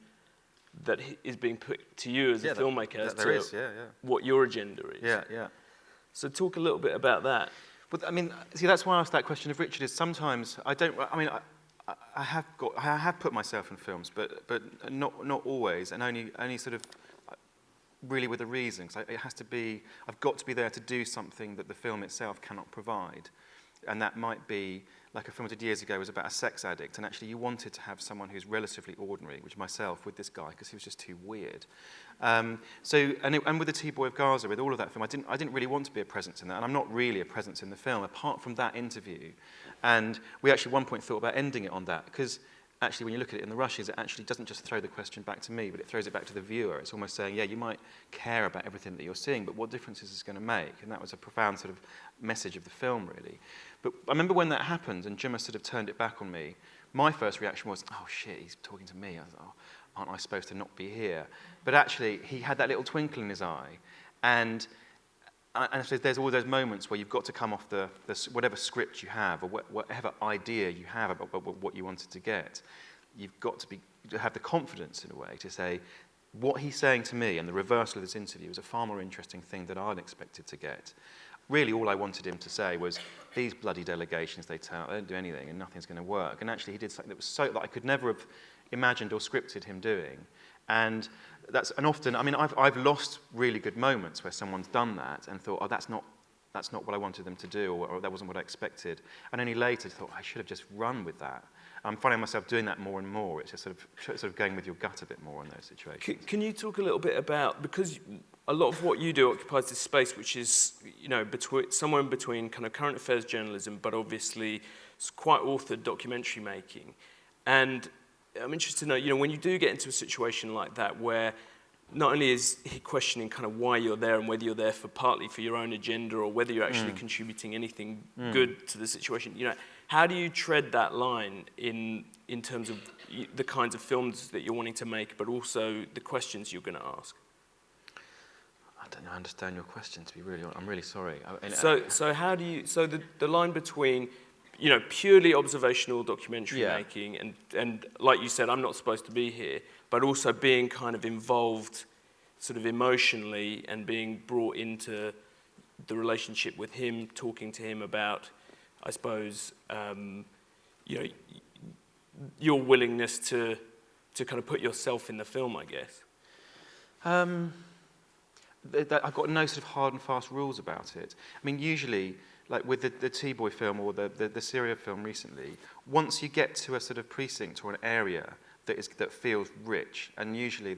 that is being put to you as a filmmaker as to what your agenda is. Yeah. So talk a little bit about that. But I mean, see, that's why I asked that question of Richard. Is sometimes I have put myself in films, but not always, and only sort of really with a reason. Because it has to be. I've got to be there to do something that the film itself cannot provide, and that might be. Like a film I did years ago was about a sex addict, and actually you wanted to have someone who's relatively ordinary, which myself with this guy, because he was just too weird. And with the T-Boy of Gaza, with all of that film, I didn't really want to be a presence in that, and I'm not really a presence in the film, apart from that interview. And we actually at one point thought about ending it on that, because actually when you look at it in the rushes, it actually doesn't just throw the question back to me, but it throws it back to the viewer. It's almost saying, yeah, you might care about everything that you're seeing, but what difference is this going to make? And that was a profound sort of message of the film, really. But I remember when that happened and Jimmer sort of turned it back on me, my first reaction was, oh shit, he's talking to me. I was, oh, aren't I supposed to not be here? But actually, he had that little twinkle in his eye. And so there's all those moments where you've got to come off the whatever script you have or whatever idea you have about what you wanted to get. You've got to have the confidence, in a way, to say, what he's saying to me and the reversal of this interview is a far more interesting thing than I'd expected to get. Really, all I wanted him to say was, these bloody delegations, they don't do anything and nothing's going to work. And actually, he did something that was so that I could never have imagined or scripted him doing. And often, I mean, I've lost really good moments where someone's done that and thought, oh, that's not what I wanted them to do, or that wasn't what I expected. And only later thought, I should have just run with that. I'm finding myself doing that more and more. It's just sort of going with your gut a bit more in those situations. Can you talk a little bit about, because a lot of what you do occupies this space, which is, somewhere in between kind of current affairs journalism, but obviously it's quite authored documentary making. And I'm interested to know, when you do get into a situation like that, where not only is he questioning kind of why you're there and whether you're there partly for your own agenda or whether you're actually contributing anything good to the situation, how do you tread that line in terms of the kinds of films that you're wanting to make, but also the questions you're going to ask? I don't know, I understand your question, to be really honest. I'm really sorry. So how do you, the line between, purely observational documentary making, and like you said, I'm not supposed to be here, but also being kind of involved sort of emotionally and being brought into the relationship with him, talking to him about, I suppose, your willingness to kind of put yourself in the film, I guess. I've got no sort of hard and fast rules about it. I mean, usually, like with the T-Boy film or the Syria film recently, once you get to a sort of precinct or an area that feels rich, and usually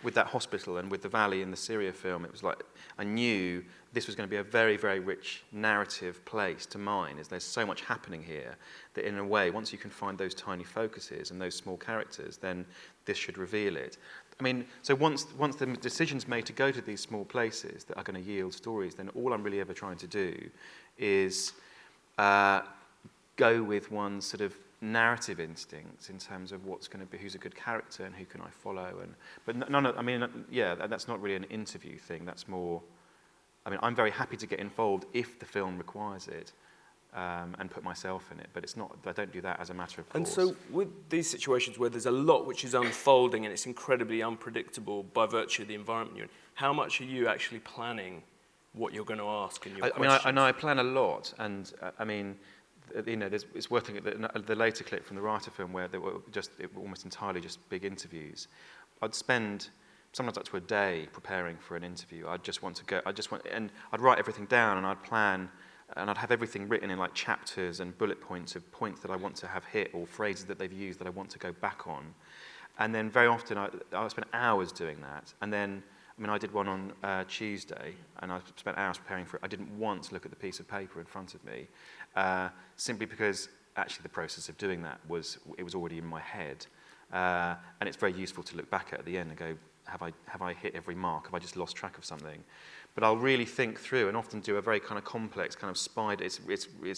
with that hospital and with the valley in the Syria film, it was like I knew this was going to be a very, very rich narrative place to mine, as there's so much happening here that in a way, once you can find those tiny focuses and those small characters, then this should reveal it. I mean, so once the decision's made to go to these small places that are going to yield stories, then all I'm really ever trying to do is go with one's sort of narrative instincts in terms of what's going to be, who's a good character and who can I follow. But that's not really an interview thing. That's more, I mean, I'm very happy to get involved if the film requires it and put myself in it, but it's not, I don't do that as a matter of course. And so with these situations where there's a lot which is unfolding and it's incredibly unpredictable by virtue of the environment you're in, how much are you actually planning what you're going to ask in your questions? I know I plan a lot, and I mean, it's worth looking at the later clip from the writer film where they were almost entirely just big interviews. I'd spend sometimes up to a day preparing for an interview. And I'd write everything down and I'd plan, and I'd have everything written in like chapters and bullet points of points that I want to have hit or phrases that they've used that I want to go back on. And then very often I spent hours doing that. And then, I mean, I did one on Tuesday, and I spent hours preparing for it. I didn't once look at the piece of paper in front of me, simply because actually the process of doing that was already in my head. And it's very useful to look back at the end and go, have I hit every mark? Have I just lost track of something? But I'll really think through and often do a very kind of complex kind of spider. It's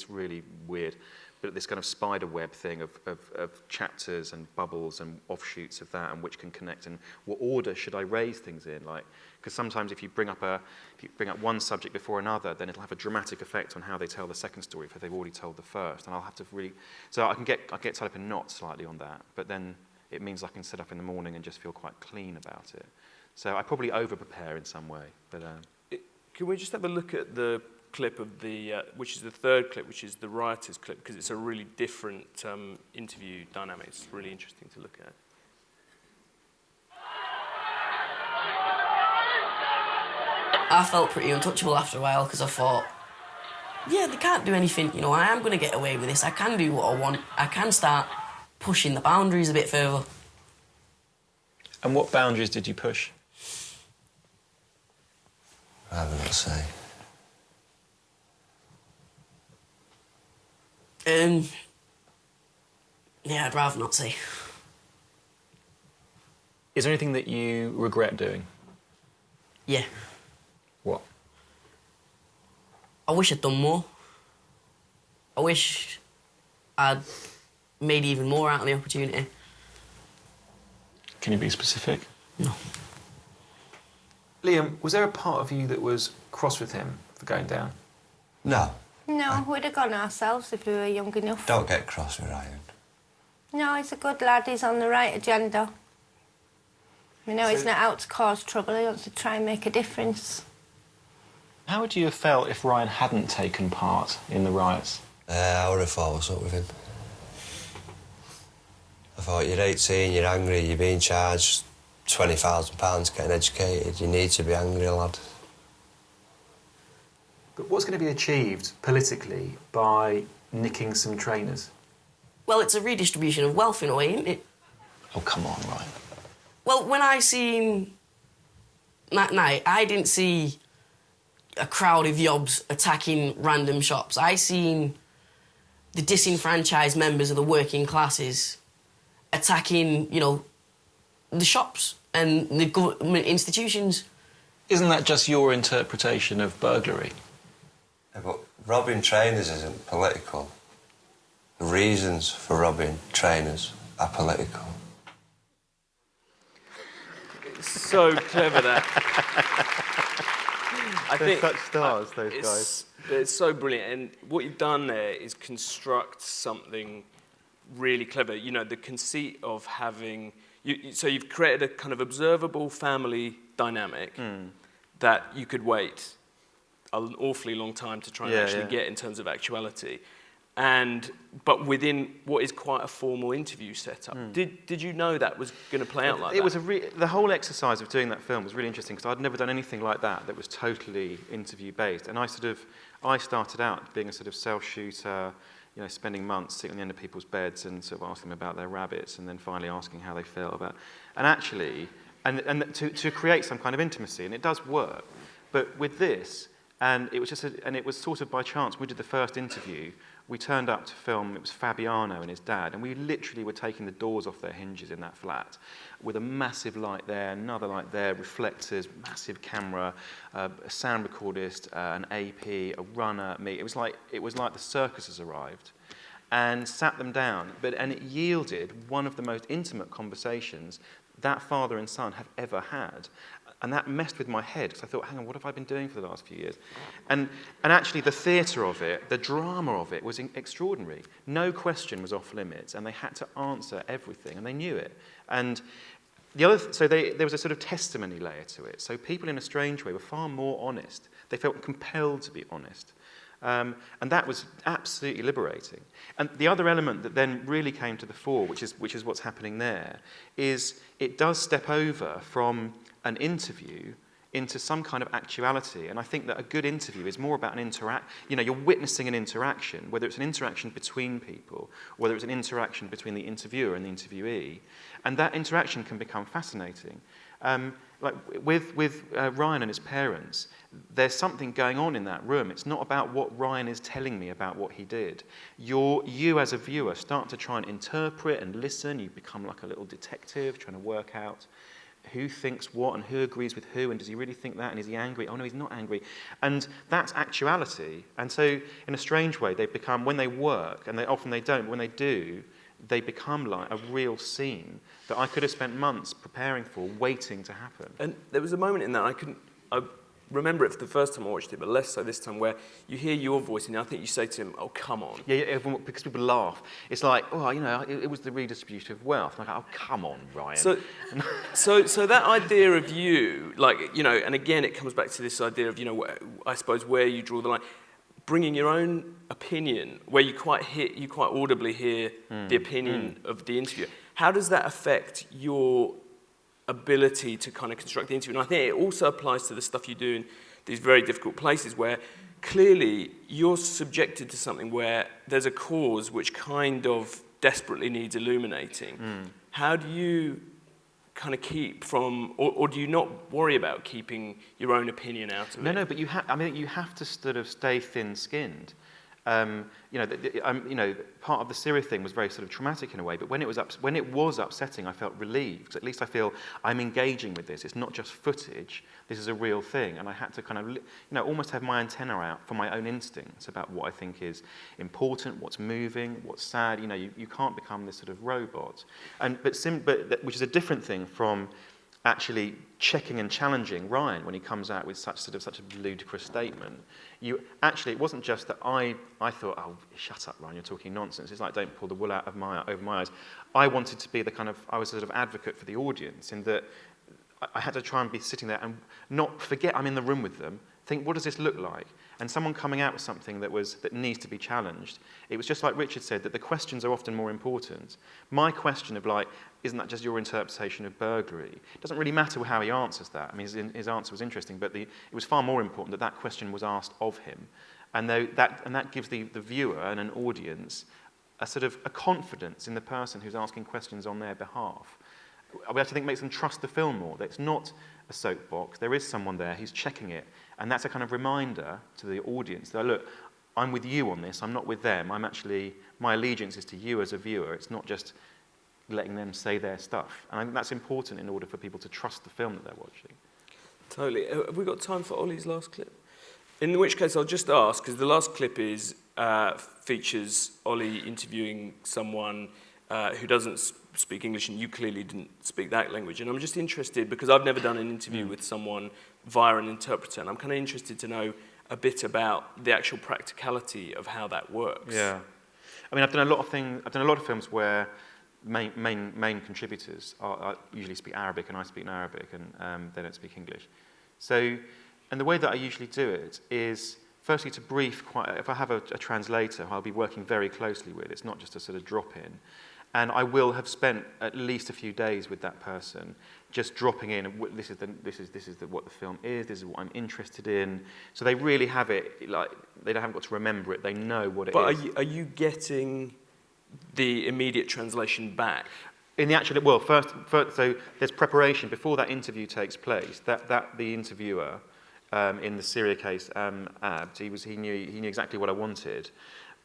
really weird, but this kind of spider web thing of chapters and bubbles and offshoots of that, and which can connect, and what order should I raise things in? Like, because sometimes if you bring up one subject before another, then it'll have a dramatic effect on how they tell the second story if they've already told the first, and I'll have to really. So I get tied up in knots slightly on that, but then it means I can sit up in the morning and just feel quite clean about it. So I probably over-prepare in some way, but. Can we just have a look at the clip of which is the third clip, which is the writer's clip, because it's a really different interview dynamic. It's really interesting to look at. I felt pretty untouchable after a while because I thought, yeah, they can't do anything. I am going to get away with this. I can do what I want. I can start pushing the boundaries a bit further. And what boundaries did you push? I'd rather not say. Yeah, I'd rather not say. Is there anything that you regret doing? Yeah. What? I wish I'd done more. I wish I'd made even more out of the opportunity. Can you be specific? No. Liam, was there a part of you that was cross with him for going down? No. No, we'd have gone ourselves if we were young enough. Don't get cross with Ryan. No, he's a good lad. He's on the right agenda. He's not out to cause trouble. He wants to try and make a difference. How would you have felt if Ryan hadn't taken part in the riots? I would have thought what's up with him. I thought, you're 18, you're angry, you're being charged £20,000 getting educated. You need to be angry, lad. But what's going to be achieved politically by nicking some trainers? Well, it's a redistribution of wealth in a way, isn't it? Oh, come on, Ryan. Well, when I seen that night, I didn't see a crowd of yobs attacking random shops. I seen the disenfranchised members of the working classes attacking, the shops and the government institutions. Isn't that just your interpretation of burglary? Yeah, but robbing trainers isn't political. The reasons for robbing trainers are political. It's so clever, that. I They're think such stars, those guys. It's so brilliant, and what you've done there is construct something really clever. You know, the conceit of having so you've created a kind of observable family dynamic that you could wait an awfully long time to try and actually get in terms of actuality. But within what is quite a formal interview setup. Did you know that was going to play out like that? It was the whole exercise of doing that film was really interesting because I'd never done anything like that was totally interview based. And I started out being a sort of self-shooter, you know, spending months sitting on the end of people's beds and sort of asking them about their rabbits, and then finally asking how they felt about. And actually, and to create some kind of intimacy, and it does work. But with this, and it was it was sort of by chance. We did the first interview. We turned up to film, it was Fabiano and his dad, and we literally were taking the doors off their hinges in that flat with a massive light there, another light there, reflectors, massive camera, a sound recordist, an AP, a runner, me. It was like the circus has arrived, and sat them down. And it yielded one of the most intimate conversations that father and son have ever had. And that messed with my head, because I thought, hang on, what have I been doing for the last few years? And actually the theatre of it, the drama of it was extraordinary. No question was off limits, and they had to answer everything, and they knew it. And there was a sort of testimony layer to it. So people, in a strange way, were far more honest. They felt compelled to be honest. And that was absolutely liberating. And the other element that then really came to the fore, which is what's happening there, is it does step over from an interview into some kind of actuality. And I think that a good interview is more about you're witnessing an interaction, whether it's an interaction between people, whether it's an interaction between the interviewer and the interviewee. And that interaction can become fascinating. Like with Ryan and his parents, there's something going on in that room. It's not about what Ryan is telling me about what he did. You as a viewer start to try and interpret and listen. You become like a little detective trying to work out who thinks what and who agrees with who, and does he really think that, and is he angry? Oh no, he's not angry. And that's actuality. And so in a strange way, they become, when they work, and often they don't, but when they do, they become like a real scene that I could have spent months preparing for, waiting to happen. And there was a moment in that I remember it for the first time I watched it, but less so this time, where you hear your voice and I think you say to him, oh, come on. Yeah, because people laugh. It's like, oh, you know, it was the redistribution of wealth. I'm like, oh, come on, Ryan. So that idea of you, like, you know, and again, it comes back to this idea of, you know, I suppose where you draw the line, bringing your own opinion, where you quite audibly hear the opinion of the interviewer. How does that affect your ability to kind of construct the interview? And I think it also applies to the stuff you do in these very difficult places where clearly you're subjected to something where there's a cause which kind of desperately needs illuminating. How do you kind of keep from, or do you not worry about keeping your own opinion out of it? No, but you have to sort of stay thin-skinned. Part of the Syria thing was very sort of traumatic in a way, but when it was upsetting, I felt relieved. At least I feel I'm engaging with this. It's not just footage. This is a real thing, and I had to kind of, almost have my antenna out for my own instincts about what I think is important, what's moving, what's sad. You can't become this sort of robot, which is a different thing from actually checking and challenging Ryan when he comes out with such a ludicrous statement. It wasn't just that I thought, oh, shut up, Ryan, you're talking nonsense. It's like, don't pull the wool over my eyes. I wanted to be I was sort of advocate for the audience in that I had to try and be sitting there and not forget I'm in the room with them, think, what does this look like? And someone coming out with something that needs to be challenged. It was just like Richard said, that the questions are often more important. My question of like, isn't that just your interpretation of burglary? It doesn't really matter how he answers that. I mean, his answer was interesting, but it was far more important that question was asked of him. And that gives the viewer and an audience a sort of a confidence in the person who's asking questions on their behalf. We actually think makes them trust the film more. That it's not a soapbox. There is someone there who's checking it. And that's a kind of reminder to the audience that, look, I'm with you on this. I'm not with them. My allegiance is to you as a viewer. It's not just letting them say their stuff. And I think that's important in order for people to trust the film that they're watching. Totally. Have we got time for Olly's last clip? In which case, I'll just ask, because the last clip features Olly interviewing someone who doesn't speak English, and you clearly didn't speak that language. And I'm just interested, because I've never done an interview with someone via an interpreter, and I'm kind of interested to know a bit about the actual practicality of how that works. Yeah. I mean, I've done a lot of films where main contributors usually speak Arabic, and I speak Arabic, and they don't speak English. So, and the way that I usually do it is, firstly, to brief if I have a translator who I'll be working very closely with, it's not just a sort of drop-in. And I will have spent at least a few days with that person, just dropping in. This is what the film is. This is what I'm interested in. So they really have it. Like they haven't got to remember it. They know what it is. But are you getting the immediate translation back? In the actual first, so there's preparation before that interview takes place. That the interviewer in the Syria case, Abd, he knew exactly what I wanted,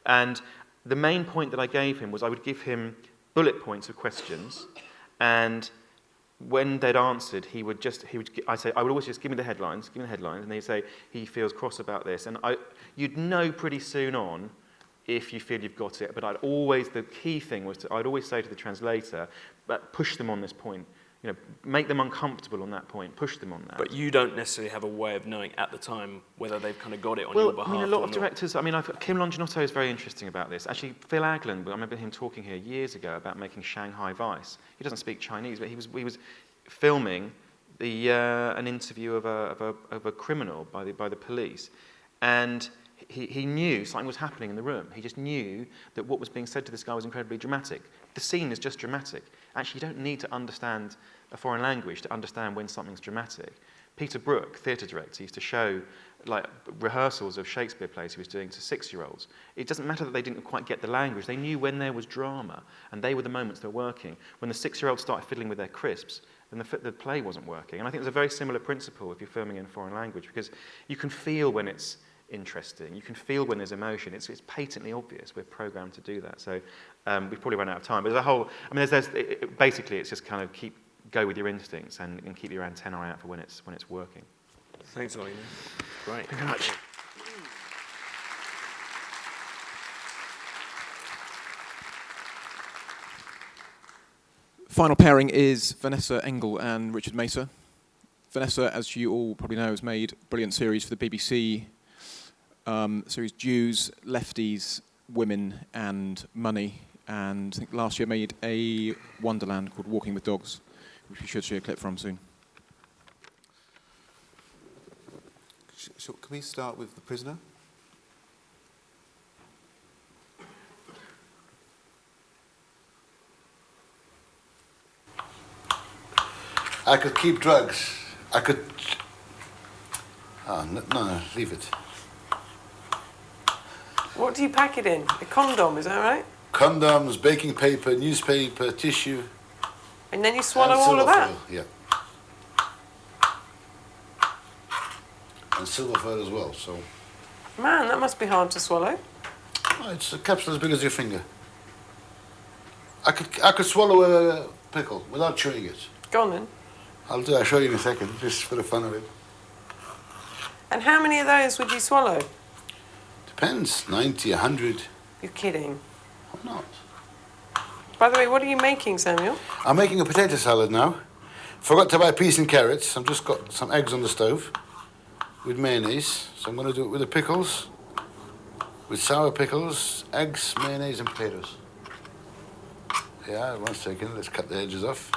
and the main point that I gave him was I would give him bullet points of questions, and when they'd answered, I would always just give me the headlines, and they'd say he feels cross about this, and you'd know pretty soon on if you feel you've got it. But the key thing was I'd always say to the translator, but push them on this point. You know, make them uncomfortable on that point. Push them on that. But you don't necessarily have a way of knowing at the time whether they've kind of got it on your behalf. I mean, a lot of directors. I mean, Kim Longinotto is very interesting about this. Actually, Phil Agland. I remember him talking here years ago about making Shanghai Vice. He doesn't speak Chinese, but he was filming an interview of a criminal by the police, and he knew something was happening in the room. He just knew that what was being said to this guy was incredibly dramatic. The scene is just dramatic. Actually, you don't need to understand a foreign language to understand when something's dramatic. Peter Brook, theatre director, used to show like rehearsals of Shakespeare plays he was doing to 6-year-olds. It doesn't matter that they didn't quite get the language. They knew when there was drama, and they were the moments they were working. When the 6-year-olds started fiddling with their crisps, then the play wasn't working. And I think there's a very similar principle if you're filming in a foreign language, because you can feel when it's interesting. You can feel when there's emotion. It's patently obvious. We're programmed to do that. So we've probably run out of time. But there's a whole. I mean, basically it's just kind of go with your instincts and keep your antenna out for when it's working. Thanks, Olly. Great. Thank you very much. Final pairing is Vanessa Engle and Richard Mesa. Vanessa, as you all probably know, has made a brilliant series for the BBC. Series Jews, Lefties, Women and Money, and I think last year made a Wonderland called Walking with Dogs, which we should show a clip from soon. Can we start with The Prisoner? I could keep drugs. I could... Oh, no, leave it. What do you pack it in? A condom, is that right? Condoms, baking paper, newspaper, tissue. And then you swallow all of that? Yeah. And silver foil as well, so... Man, that must be hard to swallow. Oh, it's a capsule as big as your finger. I could swallow a pickle without chewing it. Go on then. I'll show you in a second, just for the fun of it. And how many of those would you swallow? Depends, 90, 100. You're kidding. Why not? By the way, what are you making, Samuel? I'm making a potato salad now. Forgot to buy peas and carrots. I've just got some eggs on the stove with mayonnaise. So I'm going to do it with the pickles, with sour pickles, eggs, mayonnaise and potatoes. Yeah, 1 second. Let's cut the edges off.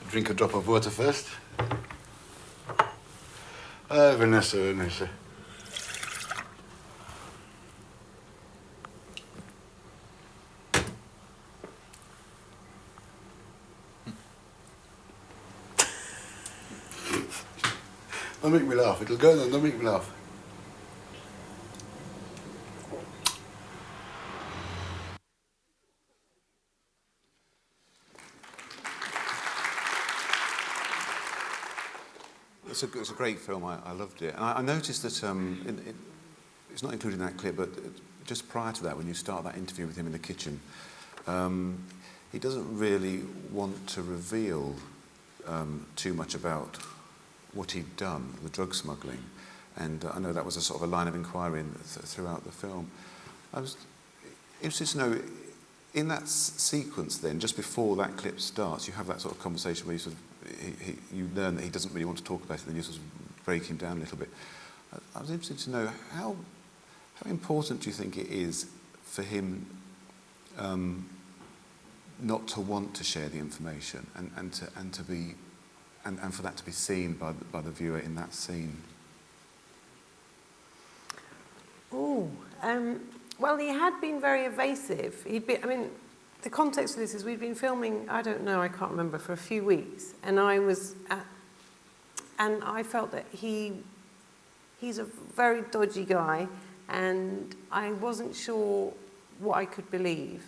Drink a drop of water first. Vanessa. Don't make me laugh. It'll go then. Don't make me laugh. It's a great film. I loved it. And I noticed that it's not included in that clip, but just prior to that, when you start that interview with him in the kitchen, he doesn't really want to reveal too much about what he'd done, the drug smuggling. And I know that was a sort of a line of inquiry throughout the film. I was interested to know, in that sequence then, just before that clip starts, you have that sort of conversation where you sort of, you learn that he doesn't really want to talk about it, then you sort of break him down a little bit. I was interested to know, how important do you think it is for him not to want to share the information and for that to be seen by the viewer in that scene? Well, he had been very evasive. I mean, the context of this is we'd been filming, I can't remember, for a few weeks, and I felt that he's a very dodgy guy, and I wasn't sure what I could believe.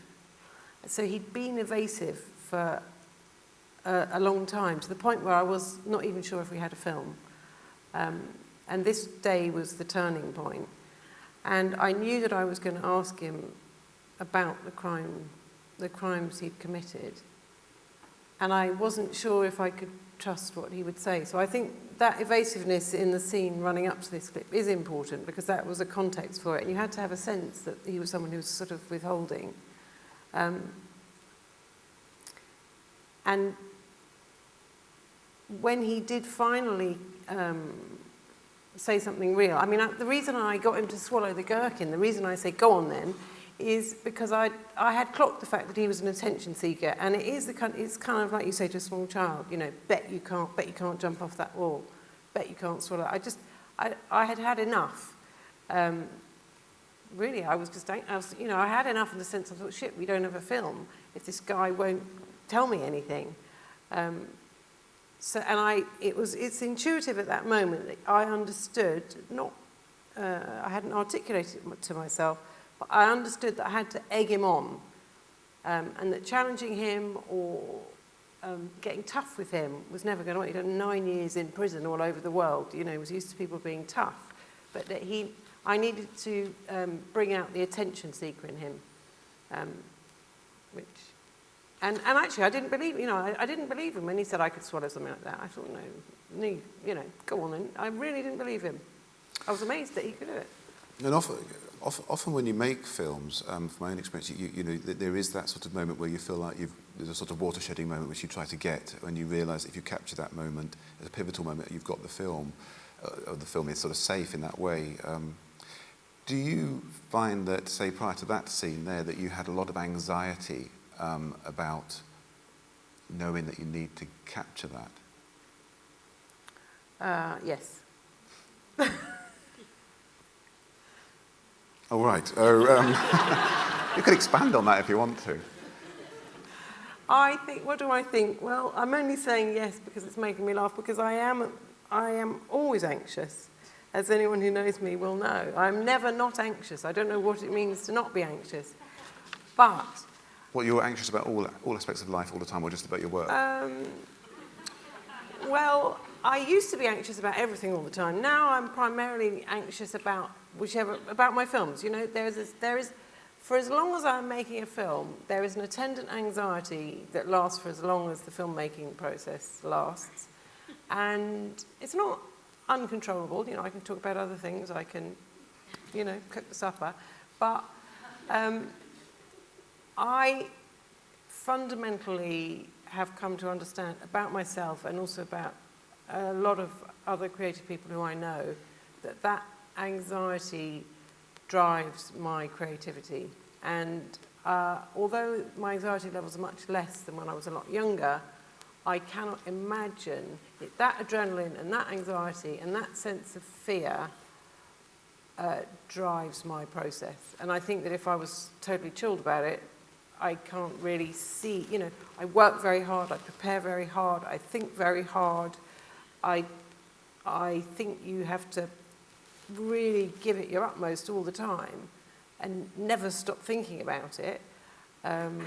So he'd been evasive for a long time, to the point where I was not even sure if we had a film. And this day was the turning point. And I knew that I was going to ask him about the crimes he'd committed. And I wasn't sure if I could trust what he would say. So I think that evasiveness in the scene running up to this clip is important, because that was a context for it. And you had to have a sense that he was someone who was sort of withholding. And when he did finally say something real, I mean, the reason I got him to swallow the gherkin, the reason I say go on then, is because I had clocked the fact that he was an attention seeker, and it's kind of like you say to a small child, you know, bet you can't jump off that wall, bet you can't swallow. I had had enough. Really, I had enough in the sense I thought, shit, we don't have a film if this guy won't tell me anything. It's intuitive at that moment that I understood, I hadn't articulated it to myself, but I understood that I had to egg him on, and that challenging him or getting tough with him was never going to work. He'd done 9 years in prison all over the world, you know, he was used to people being tough, but that I needed to bring out the attention seeker in him, And actually, I didn't believe, I didn't believe him when he said I could swallow something like that. I thought, no, go on. And I really didn't believe him. I was amazed that he could do it. And often when you make films, from my own experience, there is that sort of moment where you feel like there's a sort of watershedding moment which you try to get, when you realise if you capture that moment as a pivotal moment, you've got the film, or the film is sort of safe in that way. Do you find that, say, prior to that scene there, that you had a lot of anxiety about knowing that you need to capture that? Yes. Oh, right. You could expand on that if you want to. What do I think? Well, I'm only saying yes because it's making me laugh, because I am always anxious. As anyone who knows me will know. I'm never not anxious. I don't know what it means to not be anxious. But... Well, you're anxious about all aspects of life all the time, or just about your work? Well, I used to be anxious about everything all the time. Now I'm primarily anxious about about my films. You know, there is, for as long as I'm making a film, there is an attendant anxiety that lasts for as long as the filmmaking process lasts. And it's not uncontrollable. You know, I can talk about other things. I can, cook the supper. But I fundamentally have come to understand about myself, and also about a lot of other creative people who I know, that anxiety drives my creativity. And although my anxiety levels are much less than when I was a lot younger, I cannot imagine that adrenaline and that anxiety and that sense of fear drives my process. And I think that if I was totally chilled about it, I can't really see, I work very hard, I prepare very hard, I think very hard. I think you have to really give it your utmost all the time and never stop thinking about it. You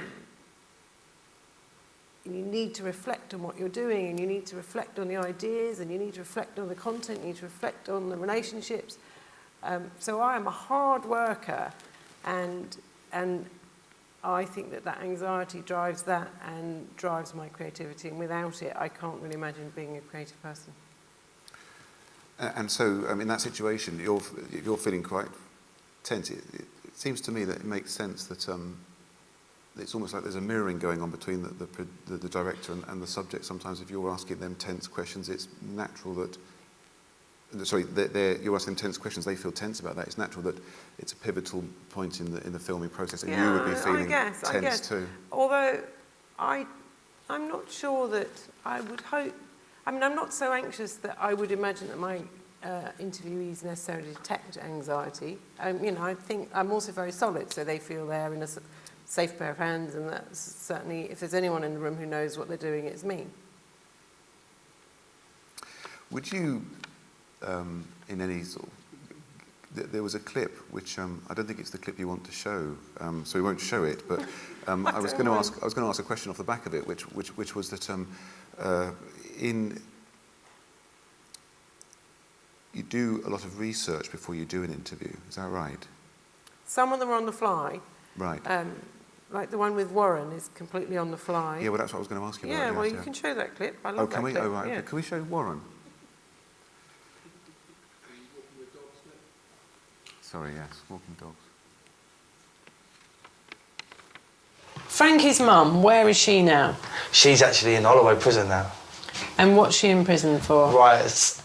need to reflect on what you're doing, and you need to reflect on the ideas, and you need to reflect on the content, you need to reflect on the relationships. So I am a hard worker, and I think that anxiety drives that and drives my creativity, and without it, I can't really imagine being a creative person. And so, in that situation, you're feeling quite tense. seems to me that it makes sense that it's almost like there's a mirroring going on between the director and the subject. Sometimes if you're asking them tense questions, it's natural that, you're asking them tense questions, they feel tense about that. It's natural that it's a pivotal point in the filming process, and you would be feeling tense too. Although I'm not sure that I would hope, I mean, I'm not so anxious that I would imagine that my interviewees necessarily detect anxiety. You know, I think I'm also very solid, so they feel they're in a safe pair of hands, and that's certainly, if there's anyone in the room who knows what they're doing, it's me. Would you, in any sort of, there was a clip which I don't think it's the clip you want to show, so we won't show it. But I was going to ask a question off the back of it, which was that you do a lot of research before you do an interview. Is that right? Some of them are on the fly. Right. Like the one with Warren is completely on the fly. Yeah, well, that's what I was going to ask you about. Yeah, well, you can show that clip. I love that clip. Oh, right. Yeah. Can we show Warren? Sorry, yes, walking dogs. Frankie's mum, where is she now? She's actually in Holloway prison now. And what's she in prison for? Right, it's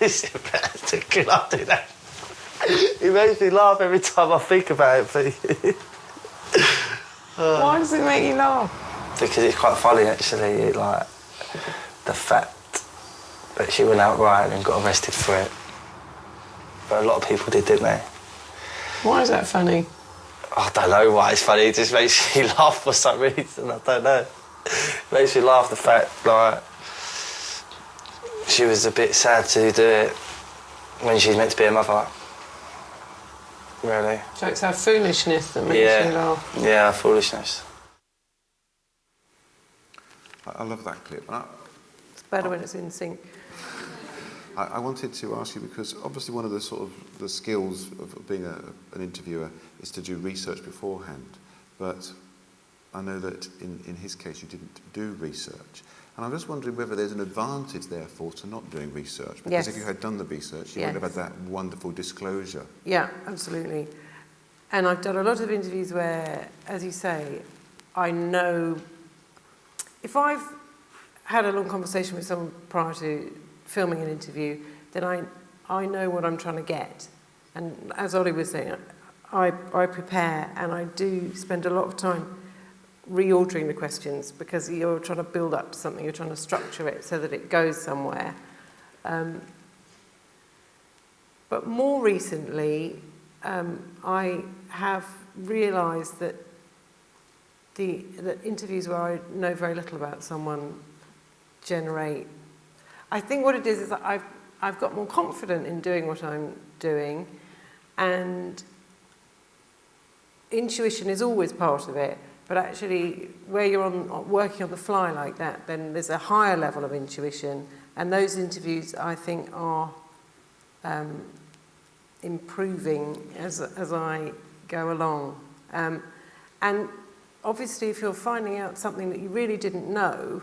embarrassing. Can I do that? It makes me laugh every time I think about it, but Why does it make you laugh? Because it's quite funny, actually, like the fact that she went out right and got arrested for it. But a lot of people didn't they? Why is that funny? I don't know why it's funny. It just makes me laugh for some reason. I don't know. It makes me laugh the fact, like, she was a bit sad to do it when she's meant to be a mother. Really. So it's her foolishness that makes you laugh. Yeah, foolishness. I love that clip. It's better when it's in sync. I wanted to ask you, because obviously one of the sort of the skills of being an interviewer is to do research beforehand, but I know that in his case you didn't do research. And I'm just wondering whether there's an advantage, therefore, to not doing research. Because if you had done the research, you would have had that wonderful disclosure. Yeah, absolutely. And I've done a lot of interviews where, as you say, I know... If I've had a long conversation with someone prior to filming an interview, then I know what I'm trying to get. And as Olly was saying, I prepare, and I do spend a lot of time reordering the questions, because you're trying to build up to something, you're trying to structure it so that it goes somewhere. But more recently, I have realised that that interviews where I know very little about someone generate... I think what it is that I've got more confident in doing what I'm doing, and intuition is always part of it. But actually, where you're working on the fly like that, then there's a higher level of intuition, and those interviews, I think, are improving as I go along. And obviously, if you're finding out something that you really didn't know,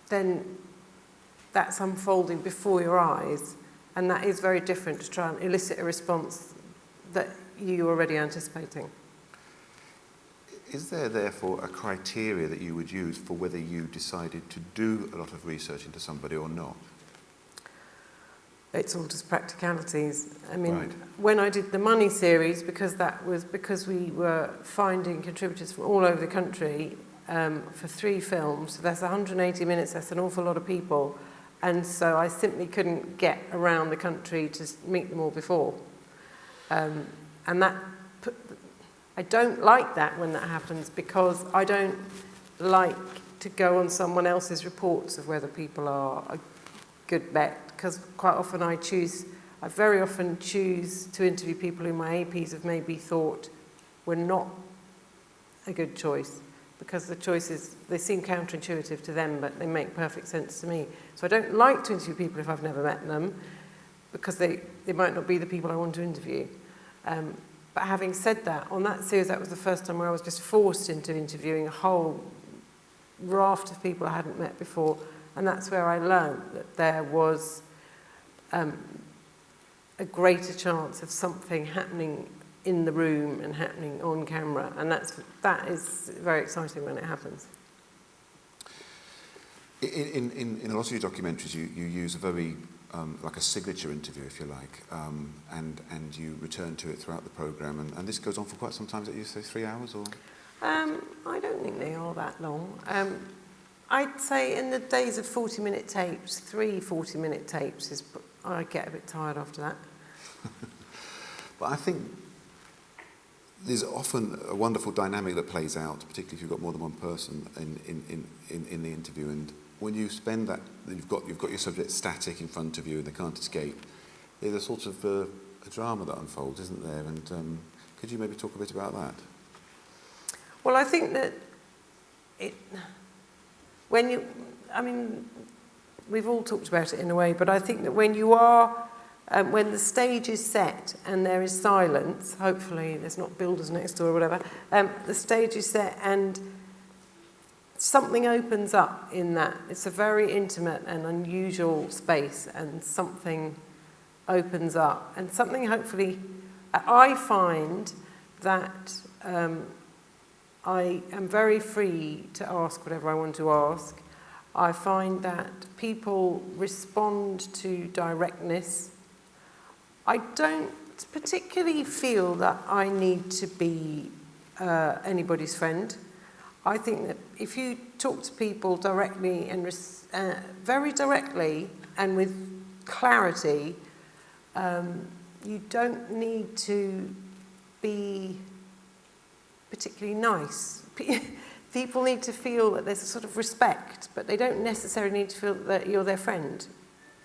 then that's unfolding before your eyes, and that is very different to try and elicit a response that you're already anticipating. Is there, therefore, a criteria that you would use for whether you decided to do a lot of research into somebody or not? It's all just practicalities. I mean, when I did the Money series, because we were finding contributors from all over the country for 3 films, so that's 180 minutes, that's an awful lot of people, and so I simply couldn't get around the country to meet them all before. And I don't like that when that happens, because I don't like to go on someone else's reports of whether people are a good bet, because quite often I very often choose to interview people who my APs have maybe thought were not a good choice, because the choices, they seem counterintuitive to them, but they make perfect sense to me. So I don't like to interview people if I've never met them, because they might not be the people I want to interview. But having said that, on that series, that was the first time where I was just forced into interviewing a whole raft of people I hadn't met before, and that's where I learned that there was a greater chance of something happening in the room and happening on camera, and that is very exciting when it happens. In a lot of your documentaries, you use a very like a signature interview, if you like, and you return to it throughout the programme, and this goes on for quite some time. Is that you say 3 hours or? I don't think they are that long. I'd say in the days of 40-minute tapes, 3 40-minute tapes is. I get a bit tired after that. But I think there's often a wonderful dynamic that plays out, particularly if you've got more than one person in the interview. And when you spend that, you've got your subject static in front of you and they can't escape. There's a sort of a drama that unfolds, isn't there? And could you maybe talk a bit about that? Well, I think that we've all talked about it in a way, but I think that when the stage is set and there is silence, hopefully there's not builders next door or whatever, the stage is set and something opens up in that. It's a very intimate and unusual space, and something opens up. And something hopefully, I find that I am very free to ask whatever I want to ask. I find that people respond to directness. I don't particularly feel that I need to be anybody's friend. I think that if you talk to people directly and very directly and with clarity, you don't need to be particularly nice. People need to feel that there's a sort of respect, but they don't necessarily need to feel that you're their friend.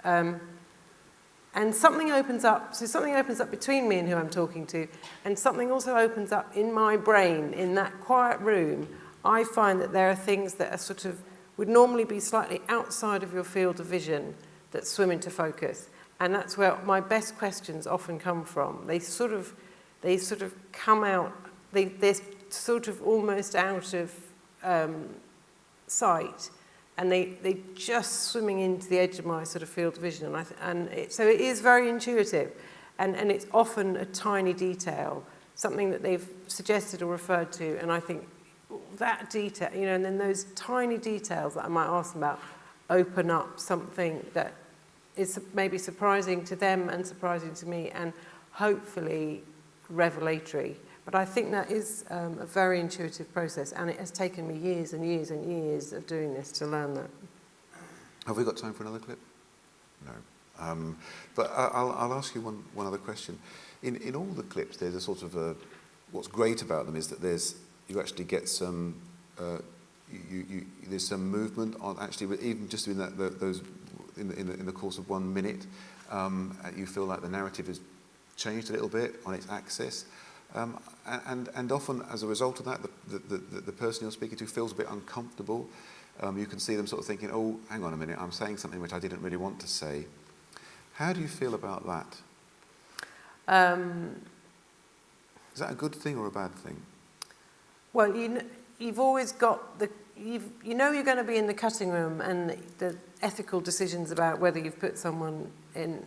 And something opens up, so something opens up between me and who I'm talking to, and something also opens up in my brain, in that quiet room. I find that there are things that are sort of, would normally be slightly outside of your field of vision that swim into focus. And that's where my best questions often come from. They sort of come out, they're sort of almost out of sight, and they just swimming into the edge of my sort of field of vision. So it is very intuitive, and it's often a tiny detail, something that they've suggested or referred to, and I think that detail, and then those tiny details that I might ask them about open up something that is maybe surprising to them and surprising to me, and hopefully revelatory. But I think that is a very intuitive process, and it has taken me years and years and years of doing this to learn that. Have we got time for another clip? No. But I'll ask you one other question. In all the clips, there's a sort of what's great about them is that you actually get some there's some movement on actually, even just in those in the course of 1 minute, you feel like the narrative has changed a little bit on its axis. And often, as a result of that, the person you're speaking to feels a bit uncomfortable. You can see them sort of thinking, oh, hang on a minute, I'm saying something which I didn't really want to say. How do you feel about that? Is that a good thing or a bad thing? Well, you've always got you're going to be in the cutting room, and the ethical decisions about whether you've put someone in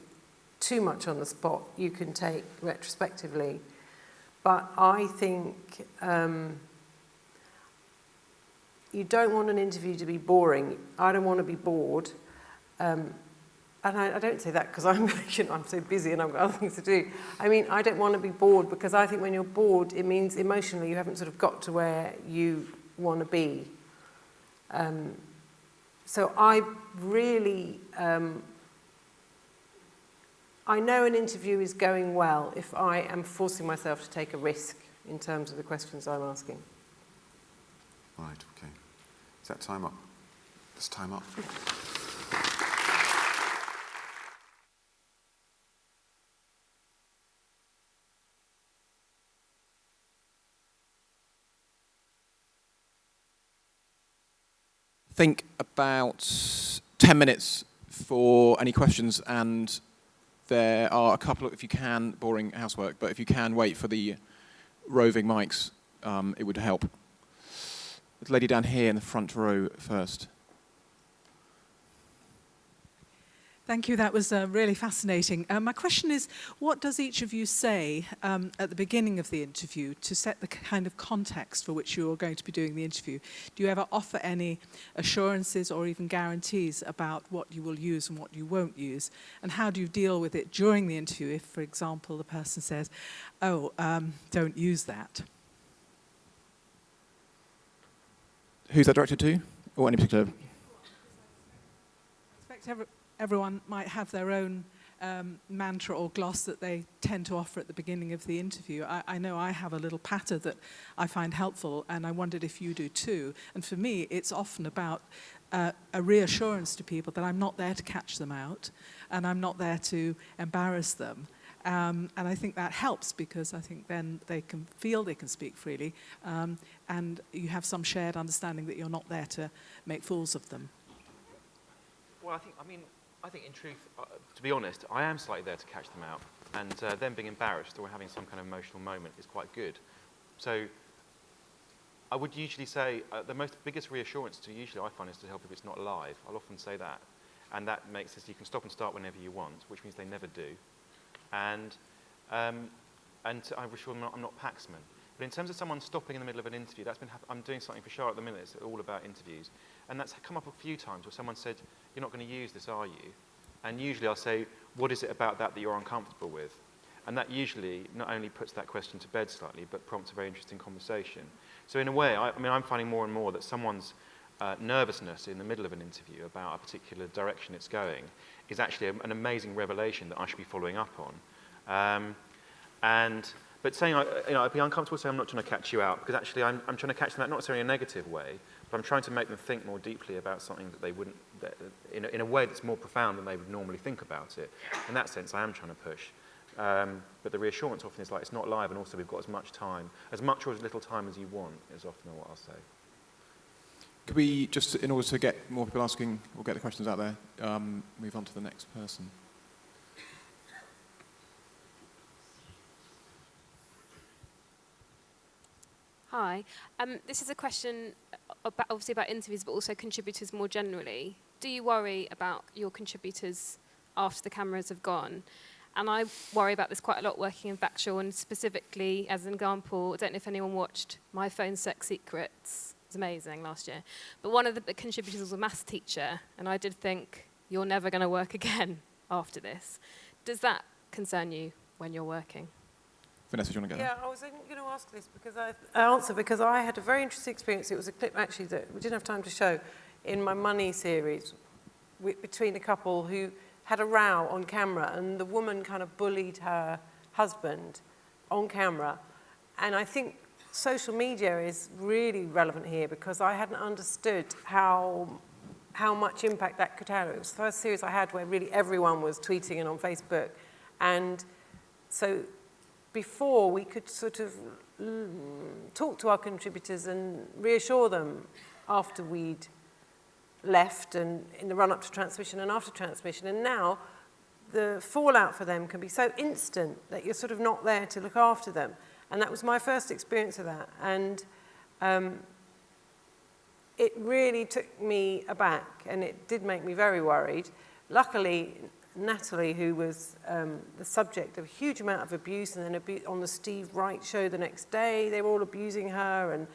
too much on the spot, you can take retrospectively. But I think you don't want an interview to be boring. I don't want to be bored. And I don't say that because I'm so busy and I've got other things to do. I mean, I don't want to be bored because I think when you're bored, it means emotionally you haven't sort of got to where you want to be. So I really... I know an interview is going well if I am forcing myself to take a risk in terms of the questions I'm asking. Right, okay. Is that time up? It's time up. Think about 10 minutes for any questions, and there are a couple of, if you can, boring housework, but if you can wait for the roving mics, it would help. The lady down here in the front row first. Thank you, that was really fascinating. My question is, what does each of you say at the beginning of the interview to set the kind of context for which you're going to be doing the interview? Do you ever offer any assurances or even guarantees about what you will use and what you won't use? And how do you deal with it during the interview if, for example, the person says, oh, don't use that? Who's that directed to? Or any particular? I expect everyone might have their own mantra or gloss that they tend to offer at the beginning of the interview. I know I have a little patter that I find helpful, and I wondered if you do too. And for me, it's often about a reassurance to people that I'm not there to catch them out, and I'm not there to embarrass them. And I think that helps, because I think then they can feel they can speak freely, and you have some shared understanding that you're not there to make fools of them. Well, I think in truth, to be honest, I am slightly there to catch them out, and them being embarrassed or having some kind of emotional moment is quite good. So I would usually say the biggest reassurance I find is to help if it's not live. I'll often say that, and that makes it so you can stop and start whenever you want, which means they never do. And I reassure them I'm not Paxman. But in terms of someone stopping in the middle of an interview, I'm doing something for Shah at the minute. It's all about interviews. And that's come up a few times where someone said, you're not going to use this, are you? And usually I'll say, what is it about that you're uncomfortable with? And that usually not only puts that question to bed slightly, but prompts a very interesting conversation. So in a way, I'm finding more and more that someone's nervousness in the middle of an interview about a particular direction it's going is actually an amazing revelation that I should be following up on. But saying, I'd be uncomfortable saying I'm not trying to catch you out, because actually I'm trying to catch them out not necessarily in a negative way, but I'm trying to make them think more deeply about something that they wouldn't, in a way that's more profound than they would normally think about it. In that sense, I am trying to push. But the reassurance often is like, it's not live, and also we've got as much time, as much or as little time as you want, is often what I'll say. Could we, just in order to get more people asking, or get the questions out there, move on to the next person? Hi. This is a question obviously about interviews, but also contributors more generally. Do you worry about your contributors after the cameras have gone? And I worry about this quite a lot working in Vauxhall, and specifically, as an example, I don't know if anyone watched My Phone Sex Secrets. It was amazing last year. But one of the contributors was a maths teacher, and I did think, you're never going to work again after this. Does that concern you when you're working? Vanessa, do you want to go? Yeah, I was going to ask this because I had a very interesting experience. It was a clip actually that we didn't have time to show in my Money series between a couple who had a row on camera, and the woman kind of bullied her husband on camera. And I think social media is really relevant here, because I hadn't understood how much impact that could have. It was the first series I had where really everyone was tweeting and on Facebook. And so before, we could sort of talk to our contributors and reassure them after we'd left, and in the run-up to transmission and after transmission. And now the fallout for them can be so instant that you're sort of not there to look after them. And that was my first experience of that. And it really took me aback, and it did make me very worried. Luckily, Natalie, who was the subject of a huge amount of abuse, and then on the Steve Wright show the next day, they were all abusing her, and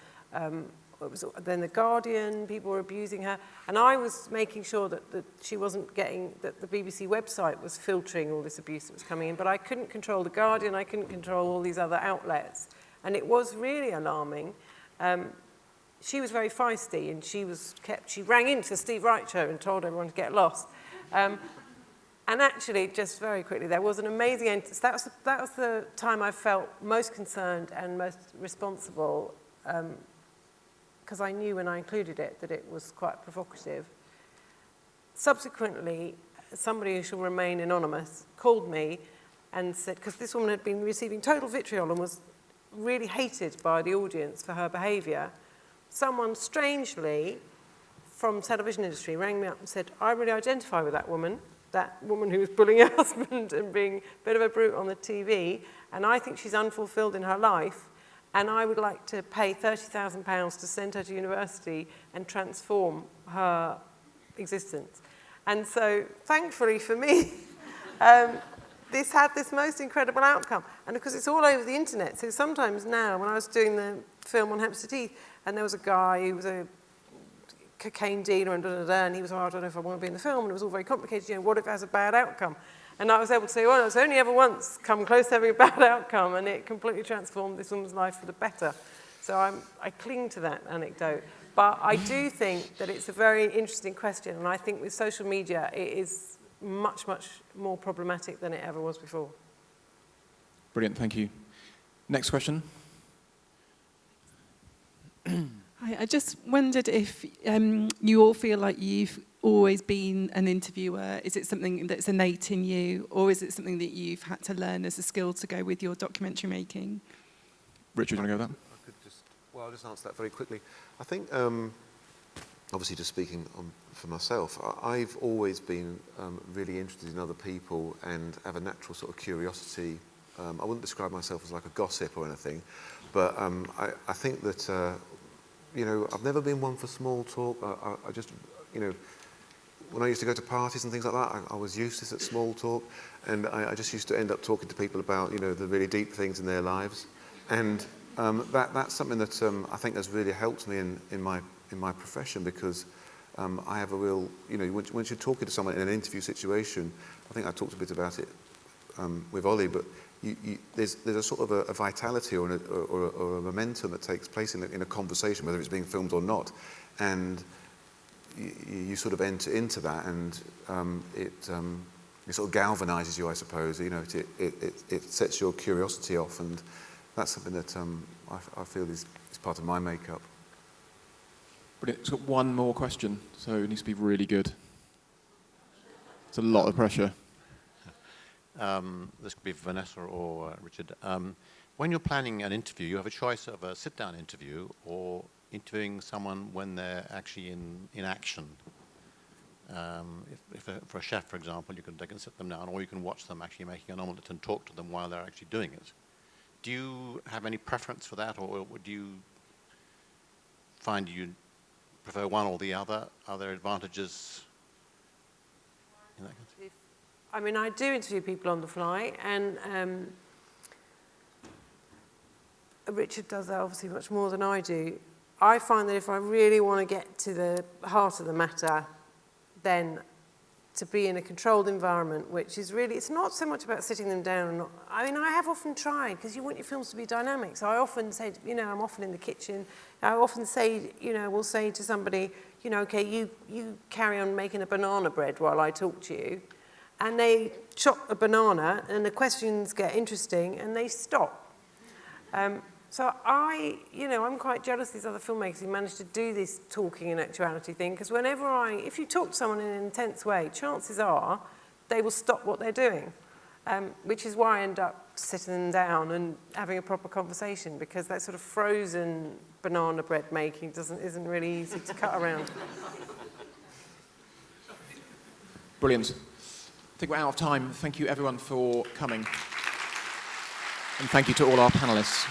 then The Guardian, people were abusing her. And I was making sure that she wasn't getting, that the BBC website was filtering all this abuse that was coming in, but I couldn't control The Guardian, I couldn't control all these other outlets. And it was really alarming. She was very feisty, and she rang into the Steve Wright show and told everyone to get lost. And actually, just very quickly, there was an amazing end. That was the time I felt most concerned and most responsible, because I knew when I included it that it was quite provocative. Subsequently, somebody who shall remain anonymous called me and said, because this woman had been receiving total vitriol and was really hated by the audience for her behaviour, someone strangely from the television industry rang me up and said, I really identify with that woman who was bullying her husband and being a bit of a brute on the TV, and I think she's unfulfilled in her life, and I would like to pay £30,000 to send her to university and transform her existence. And so, thankfully for me, this had this most incredible outcome. And because it's all over the internet, so sometimes now, when I was doing the film on Hampstead Heath, and there was a guy who was a cocaine dealer and he was, I don't know if I want to be in the film, and it was all very complicated, what if it has a bad outcome? And I was able to say, well, it's only ever once come close to having a bad outcome, and it completely transformed this woman's life for the better. So I cling to that anecdote. But I do think that it's a very interesting question, and I think with social media, it is much, much more problematic than it ever was before. Brilliant, thank you. Next question. I just wondered if you all feel like you've always been an interviewer. Is it something that's innate in you, or is it something that you've had to learn as a skill to go with your documentary making? Richard, do you want to go with that? I'll just answer that very quickly. I think, obviously just speaking for myself, I've always been really interested in other people and have a natural sort of curiosity. I wouldn't describe myself as like a gossip or anything, but I think that, I've never been one for small talk. I just, when I used to go to parties and things like that, I was useless at small talk, and I just used to end up talking to people about, the really deep things in their lives. And that's something that I think has really helped me in my profession, because I have a real, once you're talking to someone in an interview situation, I think I talked a bit about it with Olly, but there's a sort of a vitality or a momentum that takes place in a conversation, whether it's being filmed or not, and you sort of enter into that, and it sort of galvanizes you, I suppose. It sets your curiosity off, and that's something that I feel is part of my makeup. Brilliant. It's got one more question, so it needs to be really good. It's a lot of pressure. This could be Vanessa or Richard. When you're planning an interview, you have a choice of a sit-down interview or interviewing someone when they're actually in action. For a chef, for example, they can sit them down, or you can watch them actually making an omelette and talk to them while they're actually doing it. Do you have any preference for that, or would you find you prefer one or the other? Are there advantages in that case? I mean, I do interview people on the fly, and Richard does that obviously much more than I do. I find that if I really want to get to the heart of the matter, then to be in a controlled environment, which is really, it's not so much about sitting them down. I mean, I have often tried, because you want your films to be dynamic. So I often say, I'm often in the kitchen. I often say, we'll say to somebody, okay, you carry on making a banana bread while I talk to you. And they chop a banana, and the questions get interesting, and they stop. So I'm quite jealous of these other filmmakers who manage to do this talking and actuality thing, because if you talk to someone in an intense way, chances are they will stop what they're doing, which is why I end up sitting them down and having a proper conversation, because that sort of frozen banana bread making isn't really easy to cut around. Brilliant. I think we're out of time. Thank you everyone for coming. And thank you to all our panellists.